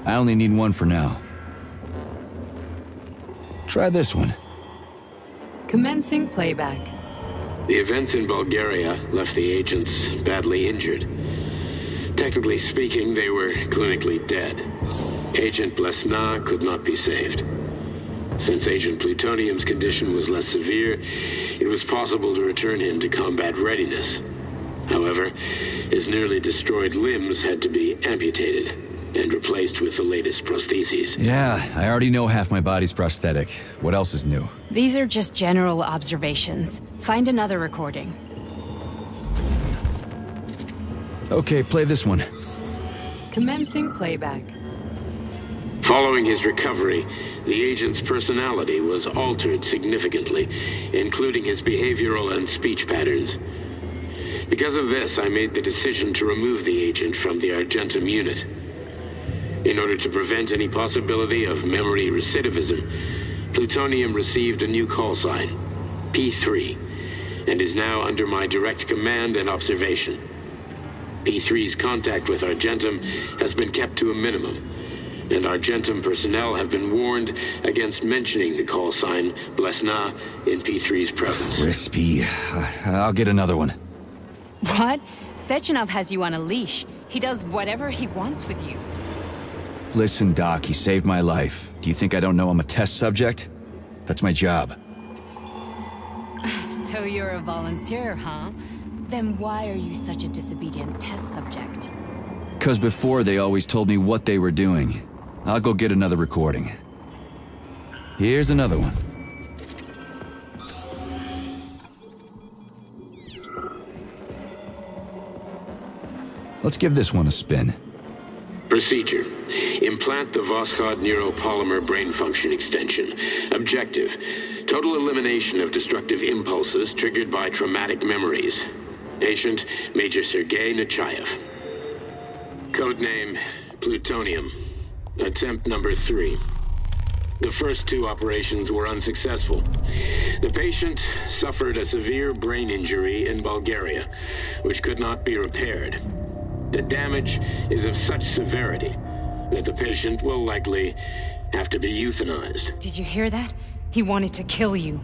I only need one for now. Try this one. Commencing playback. The events in Bulgaria left the agents badly injured. Technically speaking, they were clinically dead. Agent Blesna could not be saved. Since Agent Plutonium's condition was less severe, it was possible to return him to combat readiness. However, his nearly destroyed limbs had to be amputated and replaced with the latest prostheses. Yeah, I already know half my body's prosthetic. What else is new? These are just general observations. Find another recording. Okay, play this one. Commencing playback. Following his recovery, the agent's personality was altered significantly, including his behavioral and speech patterns. Because of this, I made the decision to remove the agent from the Argentum unit. In order to prevent any possibility of memory recidivism, Plutonium received a new call sign, P3, and is now under my direct command and observation. P3's contact with Argentum has been kept to a minimum, and Argentum personnel have been warned against mentioning the call sign Blesna in P3's presence. Crispy. I'll get another one. What? Sechenov has you on a leash. He does whatever he wants with you. Listen, Doc, he saved my life. Do you think I don't know I'm a test subject? That's my job. So you're a volunteer, huh? Then why are you such a disobedient test subject? 'Cause before they always told me what they were doing. I'll go get another recording. Here's another one. Let's give this one a spin. Procedure. Implant the Voskhod neuropolymer brain function extension. Objective. Total elimination of destructive impulses triggered by traumatic memories. Patient, Major Sergei Nechayev. Codename, Plutonium. Attempt number 3. The first 2 operations were unsuccessful. The patient suffered a severe brain injury in Bulgaria, which could not be repaired. The damage is of such severity that the patient will likely have to be euthanized. Did you hear that? He wanted to kill you.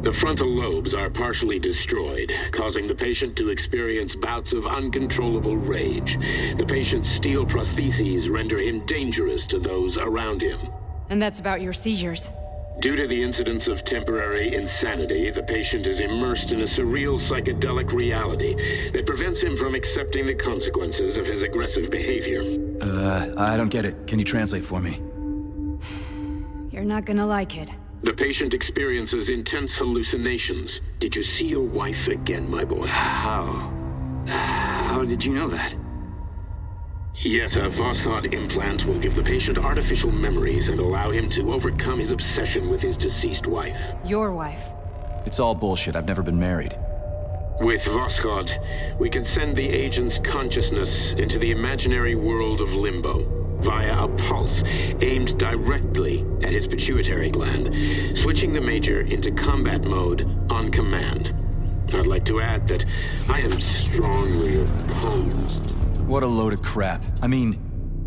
The frontal lobes are partially destroyed, causing the patient to experience bouts of uncontrollable rage. The patient's steel prostheses render him dangerous to those around him. And that's about your seizures. Due to the incidence of temporary insanity, the patient is immersed in a surreal psychedelic reality that prevents him from accepting the consequences of his aggressive behavior. I don't get it. Can you translate for me? You're not gonna like it. The patient experiences intense hallucinations. Did you see your wife again, my boy? How did you know that? Yet a Voskhod implant will give the patient artificial memories and allow him to overcome his obsession with his deceased wife. Your wife. It's all bullshit. I've never been married. With Voskhod, we can send the agent's consciousness into the imaginary world of Limbo via a pulse aimed directly at his pituitary gland, switching the Major into combat mode on command. I'd like to add that I am strongly opposed. What a load of crap. I mean,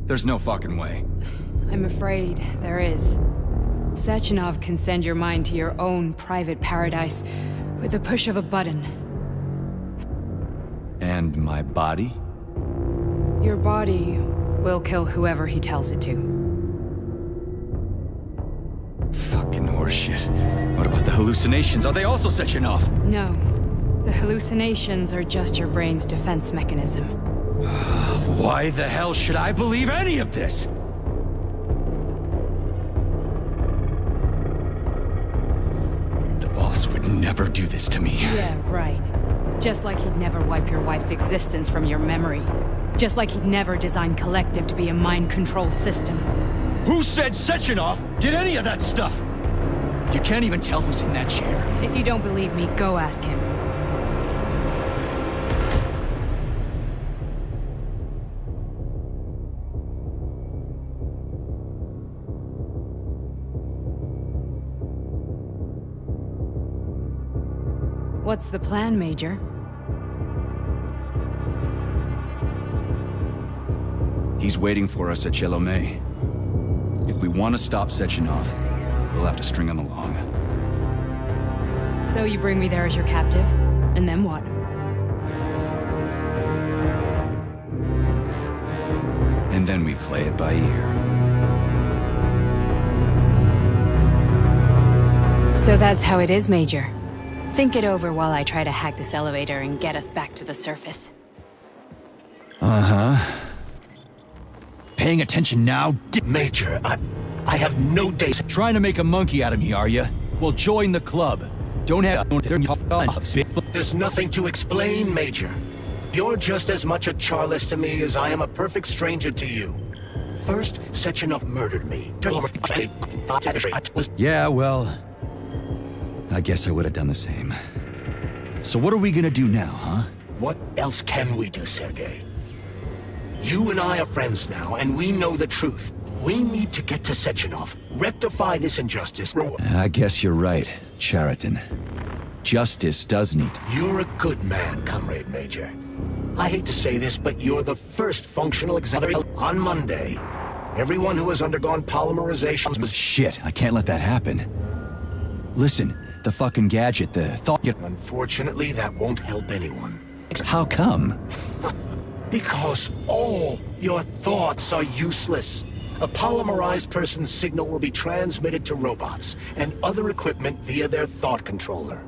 there's no fucking way. I'm afraid there is. Sechenov can send your mind to your own private paradise with the push of a button. And my body? Your body will kill whoever he tells it to. Fucking horseshit. What about the hallucinations? Are they also Sechenov? No. The hallucinations are just your brain's defense mechanism. Why the hell should I believe any of this? The boss would never do this to me. Yeah, right. Just like he'd never wipe your wife's existence from your memory. Just like he'd never design Collective to be a mind control system. Who said Sechenov did any of that stuff? You can't even tell who's in that chair. If you don't believe me, go ask him. What's the plan, Major? He's waiting for us at Chelomey. If we want to stop Sechenov, we'll have to string him along. So you bring me there as your captive, and then what? And then we play it by ear. So that's how it is, Major. Think it over while I try to hack this elevator and get us back to the surface. Uh-huh. Paying attention now? Major, I have no days. Trying to make a monkey out of me, are you? Well, join the club. Don't have... There's nothing to explain, Major. You're just as much a Charlist to me as I am a perfect stranger to you. First, Sechenov murdered me. Yeah, well... I guess I would have done the same. So what are we gonna do now, huh? What else can we do, Sergei? You and I are friends now, and we know the truth. We need to get to Sechenov, rectify this injustice. I guess you're right, Chariton. Justice does need to... You're a good man, Comrade Major. I hate to say this, but you're the first functional examiner on Monday. Everyone who has undergone polymerization... Shit, I can't let that happen. Listen, the fucking gadget, the thought... Unfortunately, that won't help anyone. How come? Because all your thoughts are useless. A polymerized person's signal will be transmitted to robots and other equipment via their thought controller.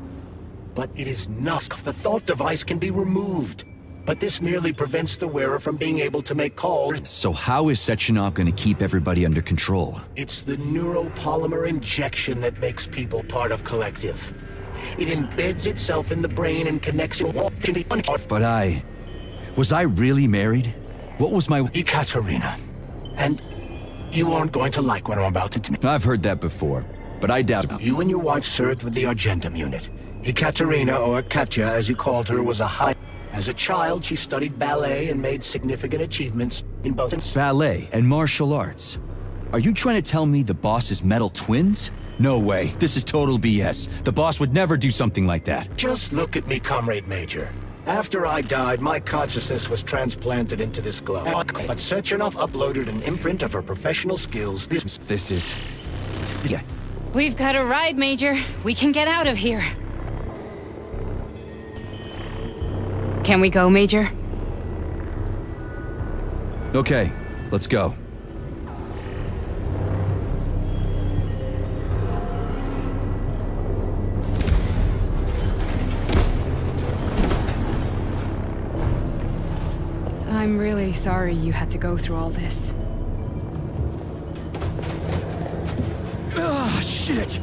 But it is not. The thought device can be removed. But this merely prevents the wearer from being able to make calls. So how is Sechenov going to keep everybody under control? It's the neuropolymer injection that makes people part of Collective. It embeds itself in the brain and connects it to the... But was I really married? What was my... Ekaterina. And you aren't going to like what I'm about to tell you. I've heard that before, but I doubt... You and your wife served with the Argentum unit. Ekaterina, or Katya as you called her, was a high... As a child, she studied ballet and made significant achievements in both... Ballet and martial arts? Are you trying to tell me the boss is metal twins? No way. This is total BS. The boss would never do something like that. Just look at me, Comrade Major. After I died, my consciousness was transplanted into this glove. But Sechenov uploaded an imprint of her professional skills. This is... Yeah. We've got a ride, Major. We can get out of here. Can we go, Major? Okay, let's go. I'm really sorry you had to go through all this. Ugh. Ah, shit!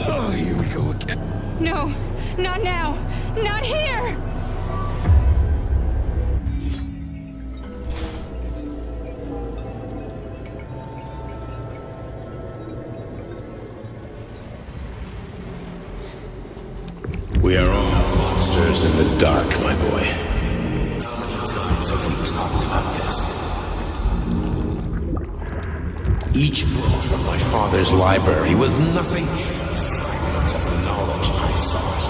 Oh, here we go again. No, not now! Not here! We are all monsters in the dark, my boy. How many times have we talked about this? Each book from my father's library was nothing but of the knowledge I sought.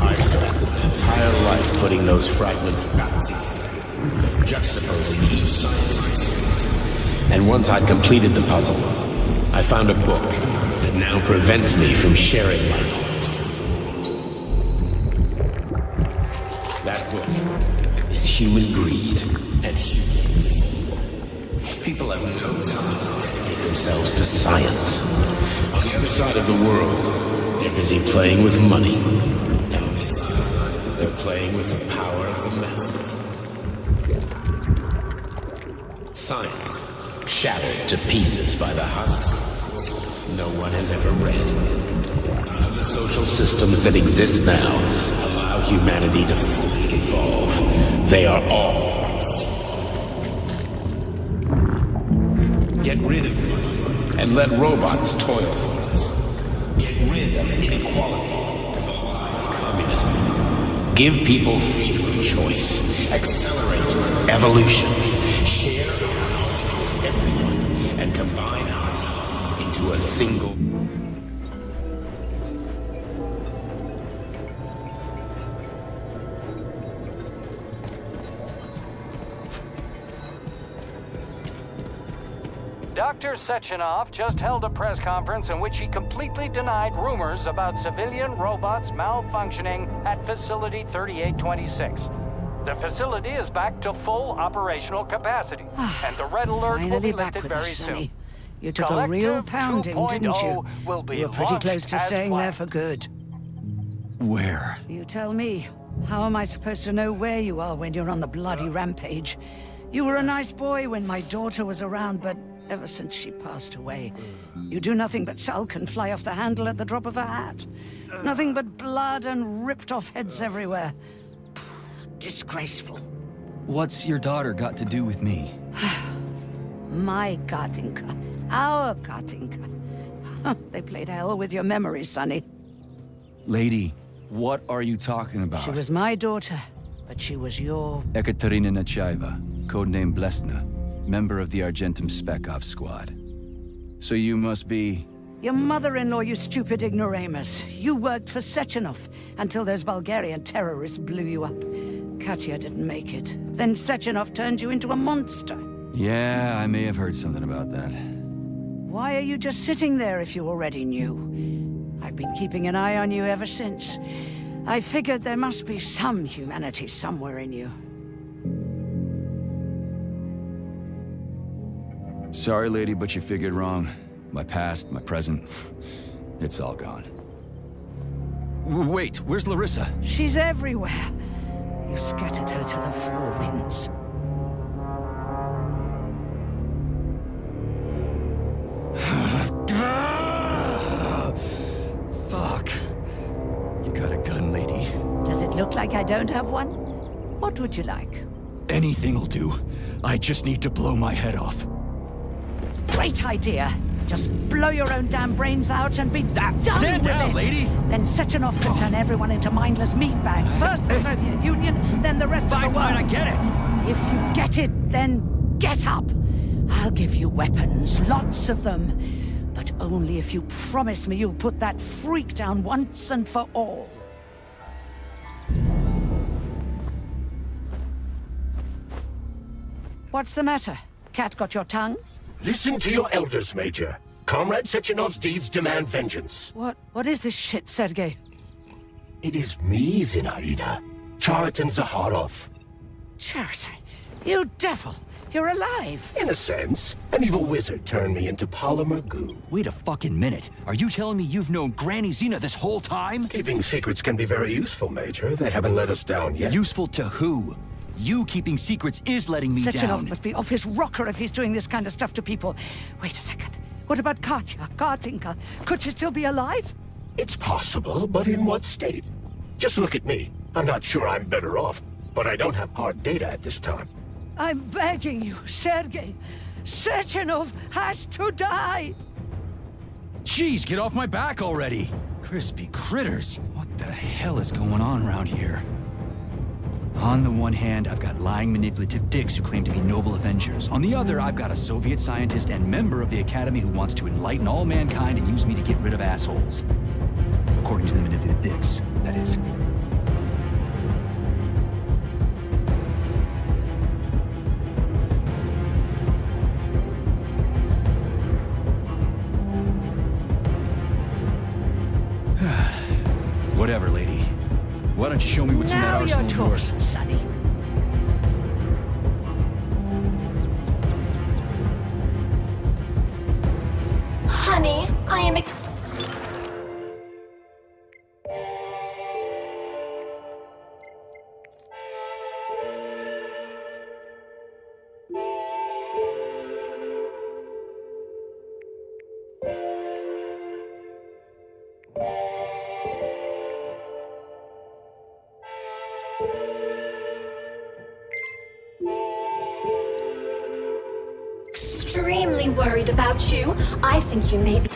I've spent my entire life putting those fragments back together, juxtaposing each scientific fact. And once I'd completed the puzzle, I found a book that now prevents me from sharing my knowledge. That book is Human Greed and Human Greed. People have no time to dedicate themselves to science. On the other side of the world, they're busy playing with money. And on this side, they're playing with the power of the mass. Science, shattered to pieces by the husks no one has ever read. None of the social systems that exist now allow humanity to fully evolve. They are all. Get rid of money and let robots toil for us. Get rid of inequality and the lie of communism. Give people freedom of choice. Accelerate evolution. Share our knowledge with everyone and combine our minds into a single. Dr. Sechenov just held a press conference in which he completely denied rumors about civilian robots malfunctioning at Facility 3826. The facility is back to full operational capacity, and the red alert will be lifted very soon. You took a real pounding, didn't you? Will be you were pretty close to staying there for good. Where? You tell me. How am I supposed to know where you are when you're on the bloody rampage? You were a nice boy when my daughter was around, but ever since she passed away, you do nothing but sulk and fly off the handle at the drop of a hat. Nothing but blood and ripped off heads everywhere. Disgraceful. What's your daughter got to do with me? My Katinka. Our Katinka. They played hell with your memory, Sonny. Lady, what are you talking about? She was my daughter, but she was your... Ekaterina Nechaeva, codename Blesna, member of the Argentum Spec Ops squad. So you must be... Your mother-in-law, you stupid ignoramus. You worked for Sechenov until those Bulgarian terrorists blew you up. Katya didn't make it. Then Sechenov turned you into a monster. Yeah, I may have heard something about that. Why are you just sitting there if you already knew? I've been keeping an eye on you ever since. I figured there must be some humanity somewhere in you. Sorry, lady, but you figured wrong. My past, my present, it's all gone. Wait, where's Larissa? She's everywhere. You scattered her to the four winds. Fuck. You got a gun, lady. Does it look like I don't have one? What would you like? Anything'll do. I just need to blow my head off. Great idea. Just blow your own damn brains out and be done Stand with down, it. lady! Then Sechenov can turn everyone into mindless meatbags. First the Soviet Union, then the rest of the world. Fine, I get it! If you get it, then get up. I'll give you weapons, lots of them. But only if you promise me you'll put that freak down once and for all. What's the matter? Cat got your tongue? Listen to your elders, Major. Comrade Sechenov's deeds demand vengeance. What is this shit, Sergei? It is me, Zinaida. Chariton Zaharov. Chariton? You devil! You're alive! In a sense, an evil wizard turned me into polymer goo. Wait a fucking minute. Are you telling me you've known Granny Zina this whole time? Keeping secrets can be very useful, Major. They haven't let us down yet. Useful to who? You keeping secrets is letting me Sechenov down. must be off his rocker if he's doing this kind of stuff to people. Wait a second. What about Katya, Katinka? Could she still be alive? It's possible, but in what state? Just look at me. I'm not sure I'm better off, but I don't have hard data at this time. I'm begging you, Sergei. Sechenov has to die! Jeez, get off my back already! Crispy critters. What the hell is going on around here? On the one hand, I've got lying, manipulative dicks who claim to be noble avengers. On the other, I've got a Soviet scientist and member of the Academy who wants to enlighten all mankind and use me to get rid of assholes. According to the manipulative dicks, that is. Whatever, lady. Why don't you show me what's in that arsenal of yours? Sonny. Honey, I am... extremely worried about you. I think you may be...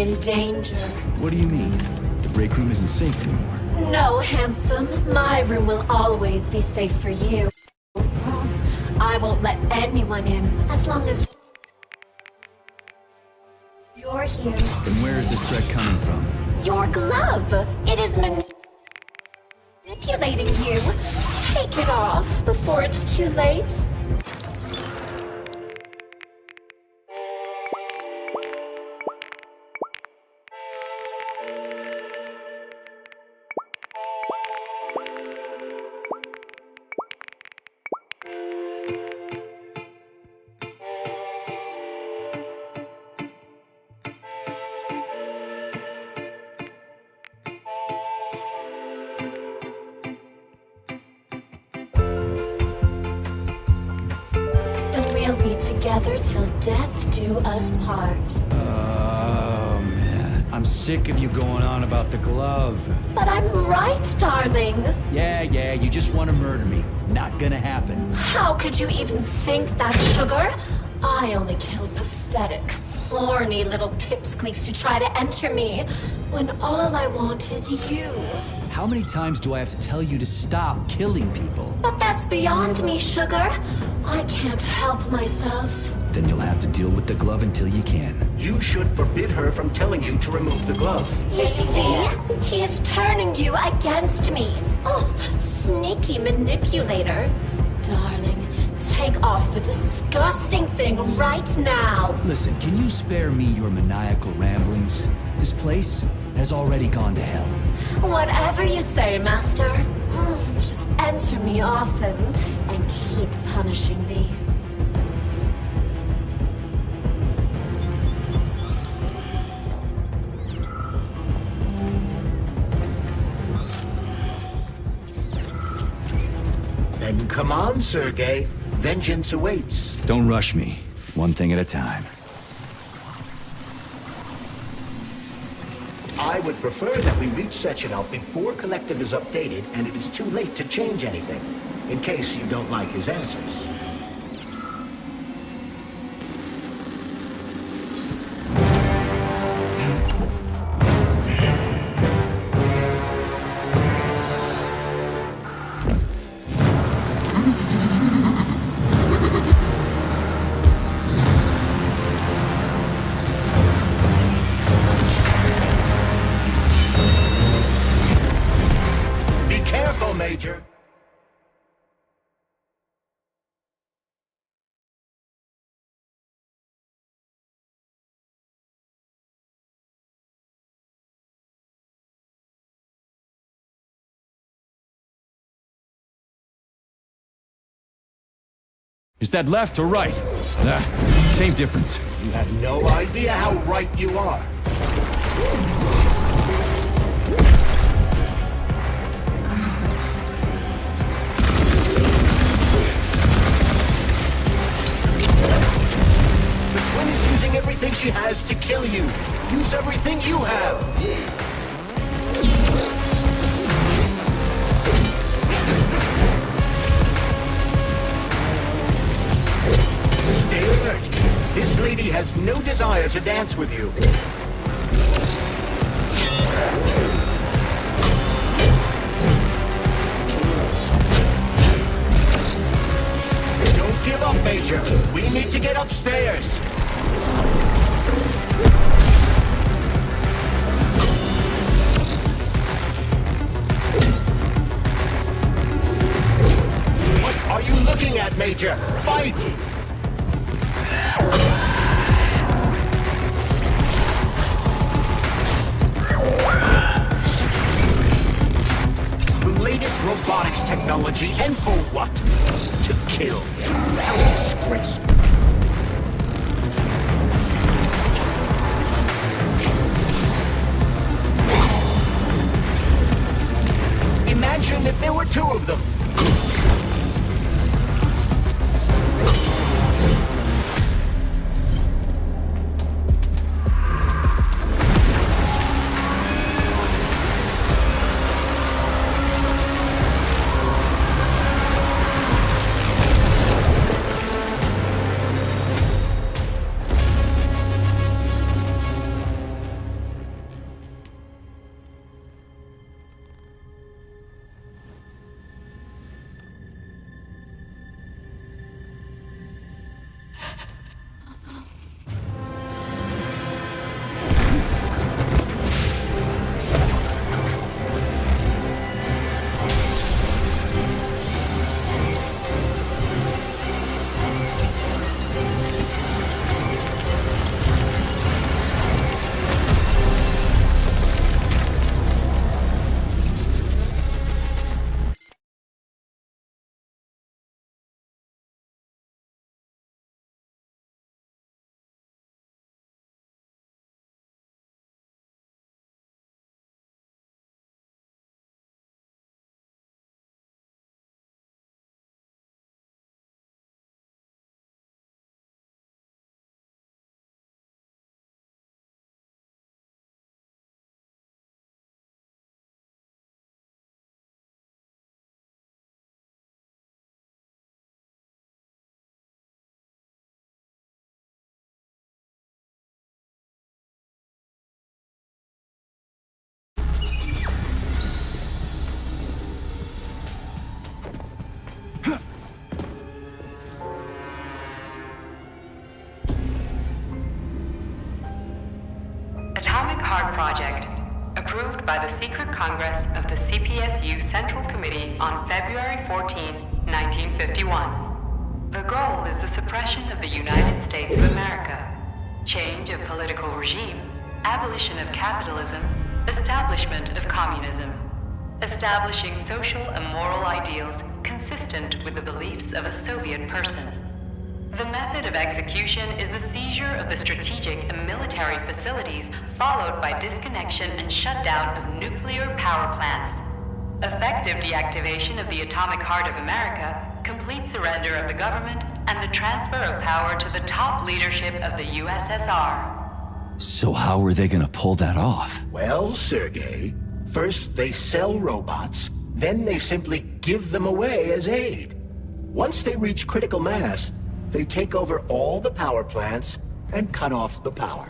in danger. What do you mean? The break room isn't safe anymore. No, handsome. My room will always be safe for you. I won't let anyone in as long as you're here. Then where is this threat coming from? Your glove. It is manipulating you. Take it off before it's too late. Together till death do us part. Oh, man. I'm sick of you going on about the glove. But I'm right, darling. Yeah, you just want to murder me. Not gonna happen. How could you even think that, sugar? I only kill pathetic, horny little pipsqueaks who try to enter me, when all I want is you. How many times do I have to tell you to stop killing people? But that's beyond me, sugar. I can't help myself. Then you'll have to deal with the glove until you can. You should forbid her from telling you to remove the glove. You see? He is turning you against me. Oh, sneaky manipulator. Darling, take off the disgusting thing right now. Listen, can you spare me your maniacal ramblings? This place has already gone to hell. Whatever you say, Master. Just enter me often and keep punishing me. Come on, Sergei. Vengeance awaits. Don't rush me. One thing at a time. I would prefer that we reach Sechenov before Collective is updated and it is too late to change anything, in case you don't like his answers. Major. Is that left or right? Same difference. You have no idea how right you are. Everything she has to kill you. Use everything you have. Stay alert. This lady has no desire to dance with you. Don't give up, Major. We need to get upstairs. What are you looking at, Major? Fight! The latest robotics technology, and for what? To kill. How disgraceful. Imagine if there were two of them. Atomic Heart Project, approved by the Secret Congress of the CPSU Central Committee on February 14, 1951. The goal is the suppression of the United States of America, change of political regime, abolition of capitalism, establishment of communism, establishing social and moral ideals consistent with the beliefs of a Soviet person. The method of execution is the seizure of the strategic and military facilities, followed by disconnection and shutdown of nuclear power plants. Effective deactivation of the Atomic Heart of America complete surrender of the government, and the transfer of power to the top leadership of the USSR. So how are they gonna pull that off? Well, Sergei, first they sell robots, then they simply give them away as aid. Once they reach critical mass, they take over all the power plants and cut off the power.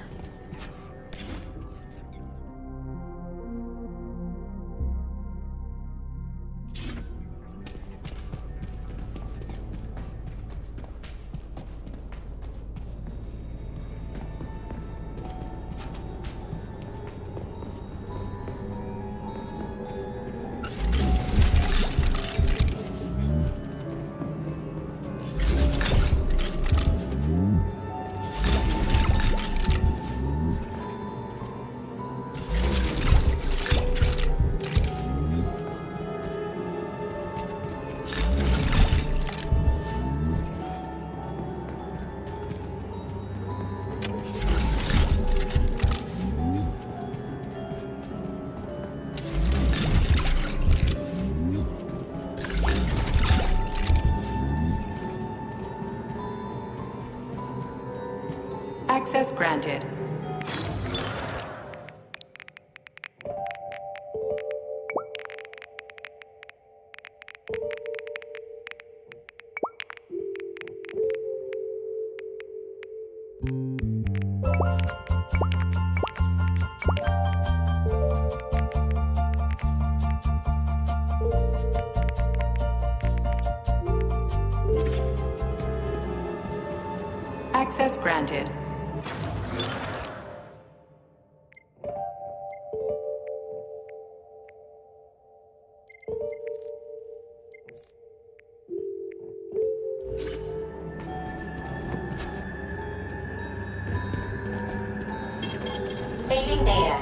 Access granted. Access granted. Saving data.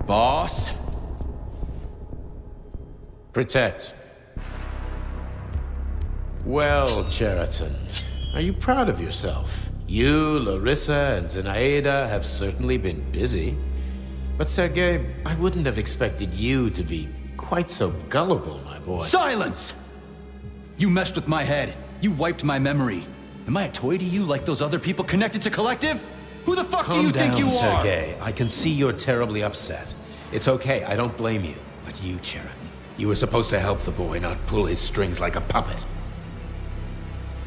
Boss? Protect. Well, Cheriton, are you proud of yourself? You, Larissa, and Zenaida have certainly been busy. But Sergei, I wouldn't have expected you to be quite so gullible, my boy. Silence! You messed with my head. You wiped my memory. Am I a toy to you like those other people connected to Collective? Who the fuck do you think you are? Calm down, Sergei. I can see you're terribly upset. It's okay, I don't blame you. But you, Cheriton, you were supposed to help the boy, not pull his strings like a puppet.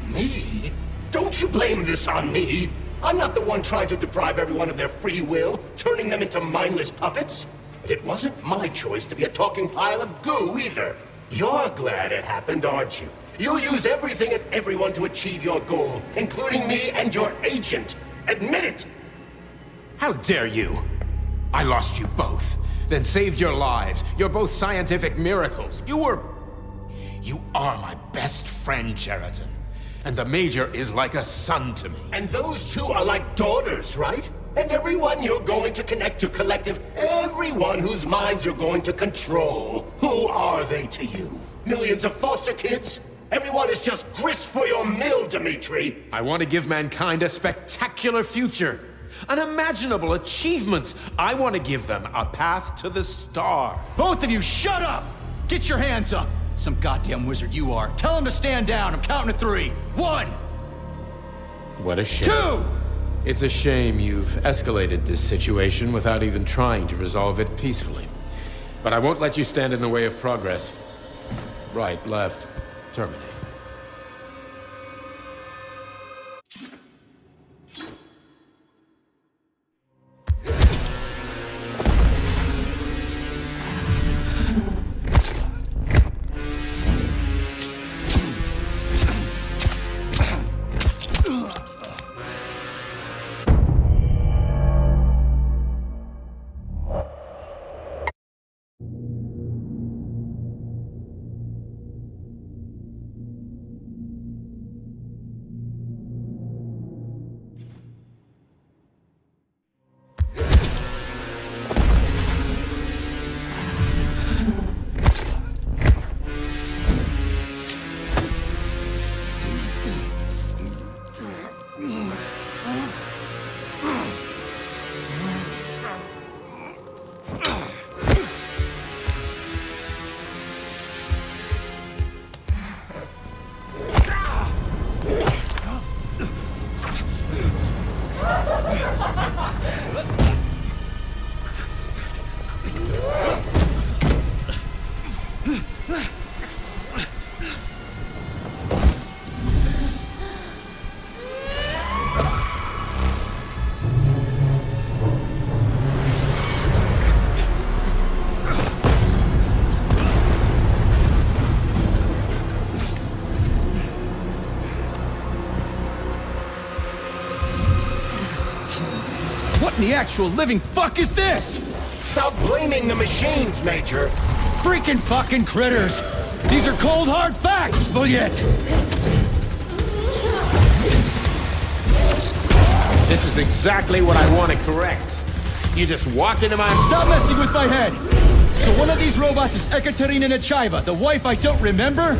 Me? Don't you blame this on me? I'm not the one trying to deprive everyone of their free will, turning them into mindless puppets. And it wasn't my choice to be a talking pile of goo either. You're glad it happened, aren't you? You'll use everything and everyone to achieve your goal, including me and your agent. Admit it! How dare you? I lost you both, then saved your lives. You're both scientific miracles. You are my best friend, Cheriton. And the Major is like a son to me. And those two are like daughters, right? And everyone you're going to connect to Collective, everyone whose minds you're going to control. Who are they to you? Millions of foster kids? Everyone is just grist for your mill, Dmitri. I want to give mankind a spectacular future. Unimaginable achievements. I want to give them a path to the star. Both of you, shut up! Get your hands up! Some goddamn wizard you are. Tell him to stand down. I'm counting to 3. 1! What a shame. 2! It's a shame you've escalated this situation without even trying to resolve it peacefully. But I won't let you stand in the way of progress. Right, left, terminate. in the actual living fuck is this? Stop blaming the machines, Major. Freaking fucking critters! These are cold hard facts, Bulliet! This is exactly what I want to correct. You just walked into my... Stop messing with my head! So one of these robots is Ekaterina Nechaeva, the wife I don't remember?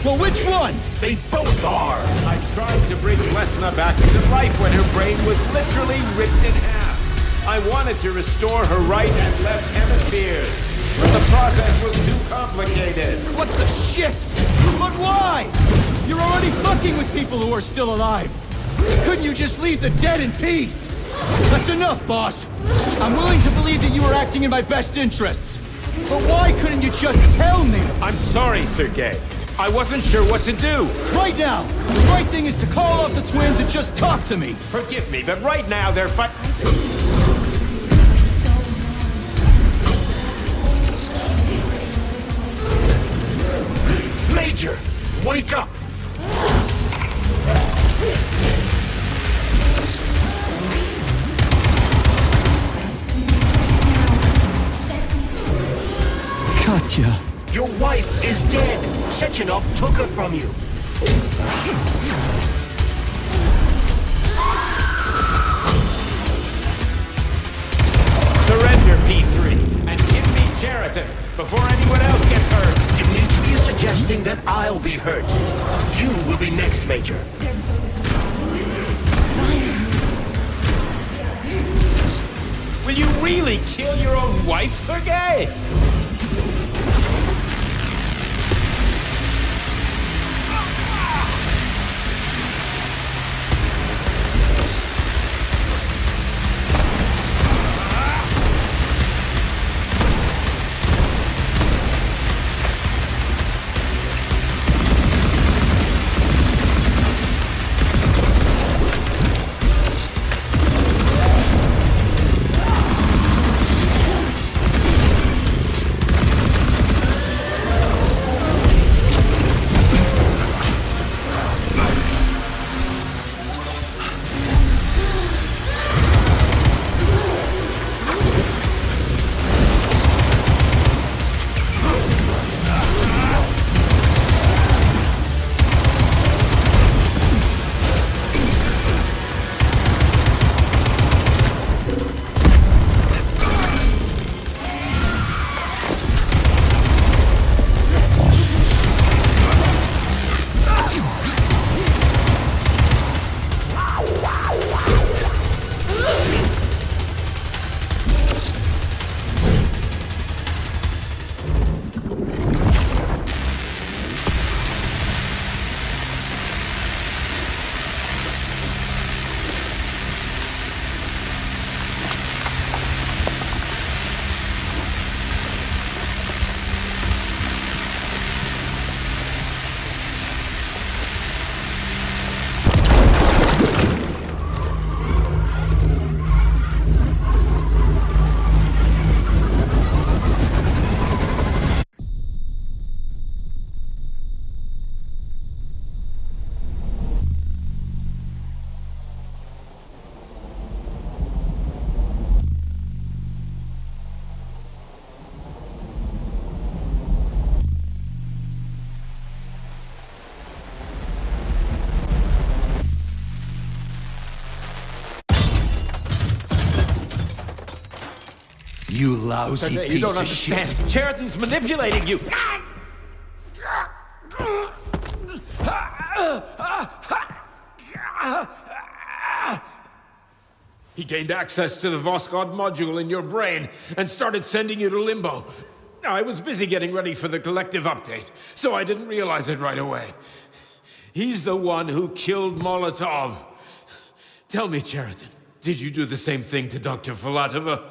Well, which one? They both are! I tried to bring Lesna back to life when her brain was literally ripped in half. I wanted to restore her right and left hemispheres, but the process was too complicated. What the shit? But why? You're already fucking with people who are still alive. Couldn't you just leave the dead in peace? That's enough, boss. I'm willing to believe that you were acting in my best interests. But why couldn't you just tell me? I'm sorry, Sergei. I wasn't sure what to do. Right now, the right thing is to call off the twins and just talk to me. Forgive me, but right now they're Major, wake up! Katya. Your wife is dead. Sechenov took her from you. Surrender, P3, and give me Cheriton before anyone else gets hurt. Dimitri is suggesting that I'll be hurt. You will be next, Major. Will you really kill your own wife, Sergei? You lousy Sergei, piece you don't of understand. shit. Cheriton's manipulating you. He gained access to the Voskhod module in your brain and started sending you to Limbo. I was busy getting ready for the collective update, so I didn't realize it right away. He's the one who killed Molotov. Tell me, Cheriton, did you do the same thing to Dr. Filatova?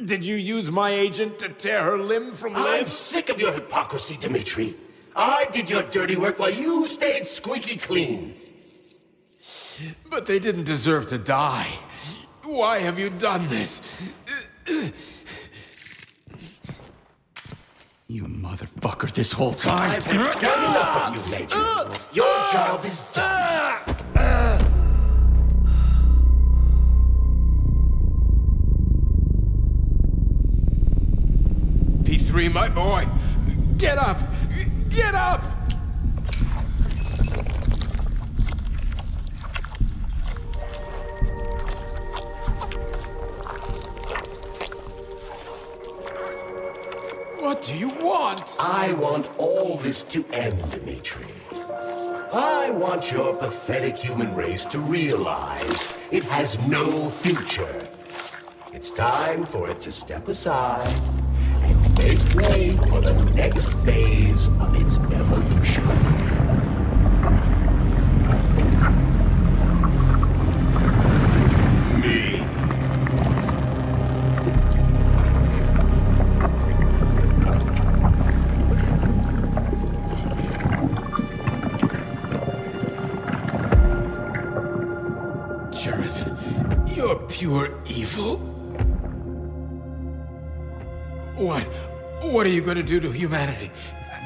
Did you use my agent to tear her limb from limb? I'm sick of your hypocrisy, Dimitri. I did your dirty work while you stayed squeaky clean. But they didn't deserve to die. Why have you done this? You motherfucker this whole time. I've had done enough of you, Major. Your job is done. P3, my boy. Get up! Get up! What do you want? I want all this to end, Dimitri. I want your pathetic human race to realize it has no future. It's time for it to step aside and make way for the next phase of its evolution. Me. Sheridan, you're pure evil. What are you going to do to humanity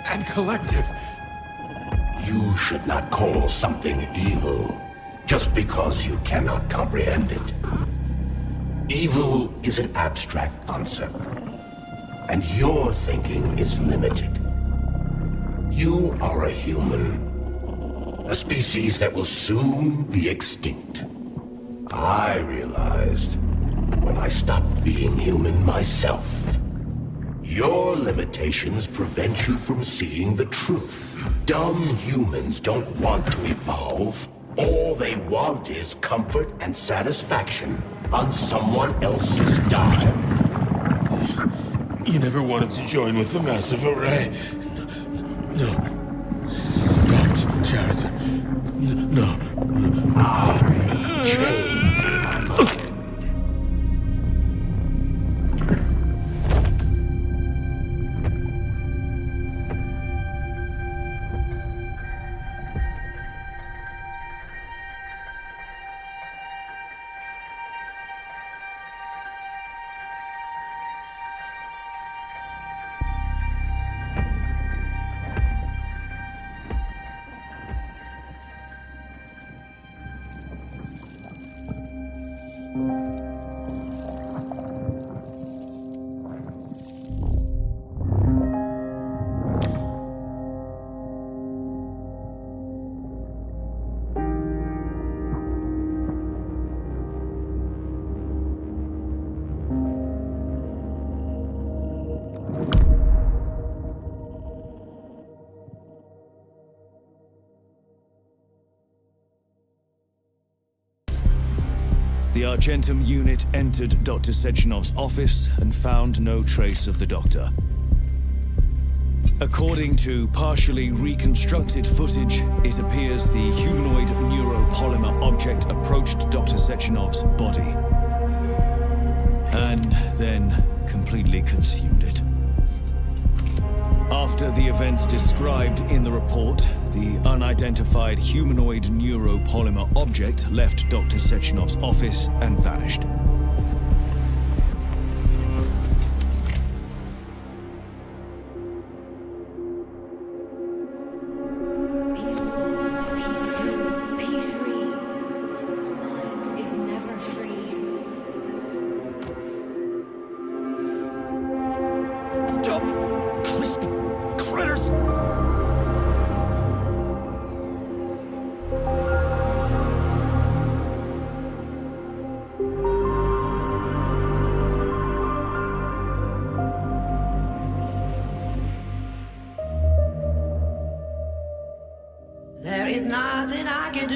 and collective? You should not call something evil just because you cannot comprehend it. Evil is an abstract concept, and your thinking is limited. You are a human, a species that will soon be extinct. I realized when I stopped being human myself. Your limitations prevent you from seeing the truth. Dumb humans don't want to evolve. All they want is comfort and satisfaction on someone else's dime. You never wanted to join with the massive array. No. Stop, Sheridan. No. I changed my mind. The Argentum unit entered Dr. Sechenov's office and found no trace of the doctor. According to partially reconstructed footage, it appears the humanoid neuropolymer object approached Dr. Sechenov's body and then completely consumed it. After the events described in the report, the unidentified humanoid neuropolymer object left Dr. Sechenov's office and vanished. P2, P3. Your mind is never free. Dumb, crispy critters! There is nothing I can do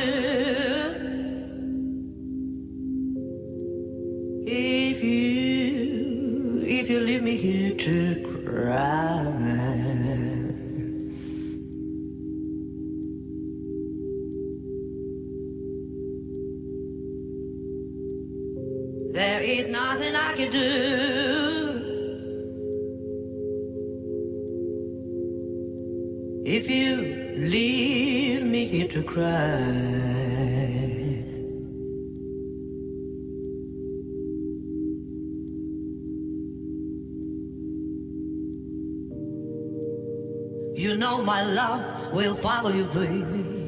if you leave me here to cry. There is nothing I can do if you leave me here to cry. You know my love will follow you, baby.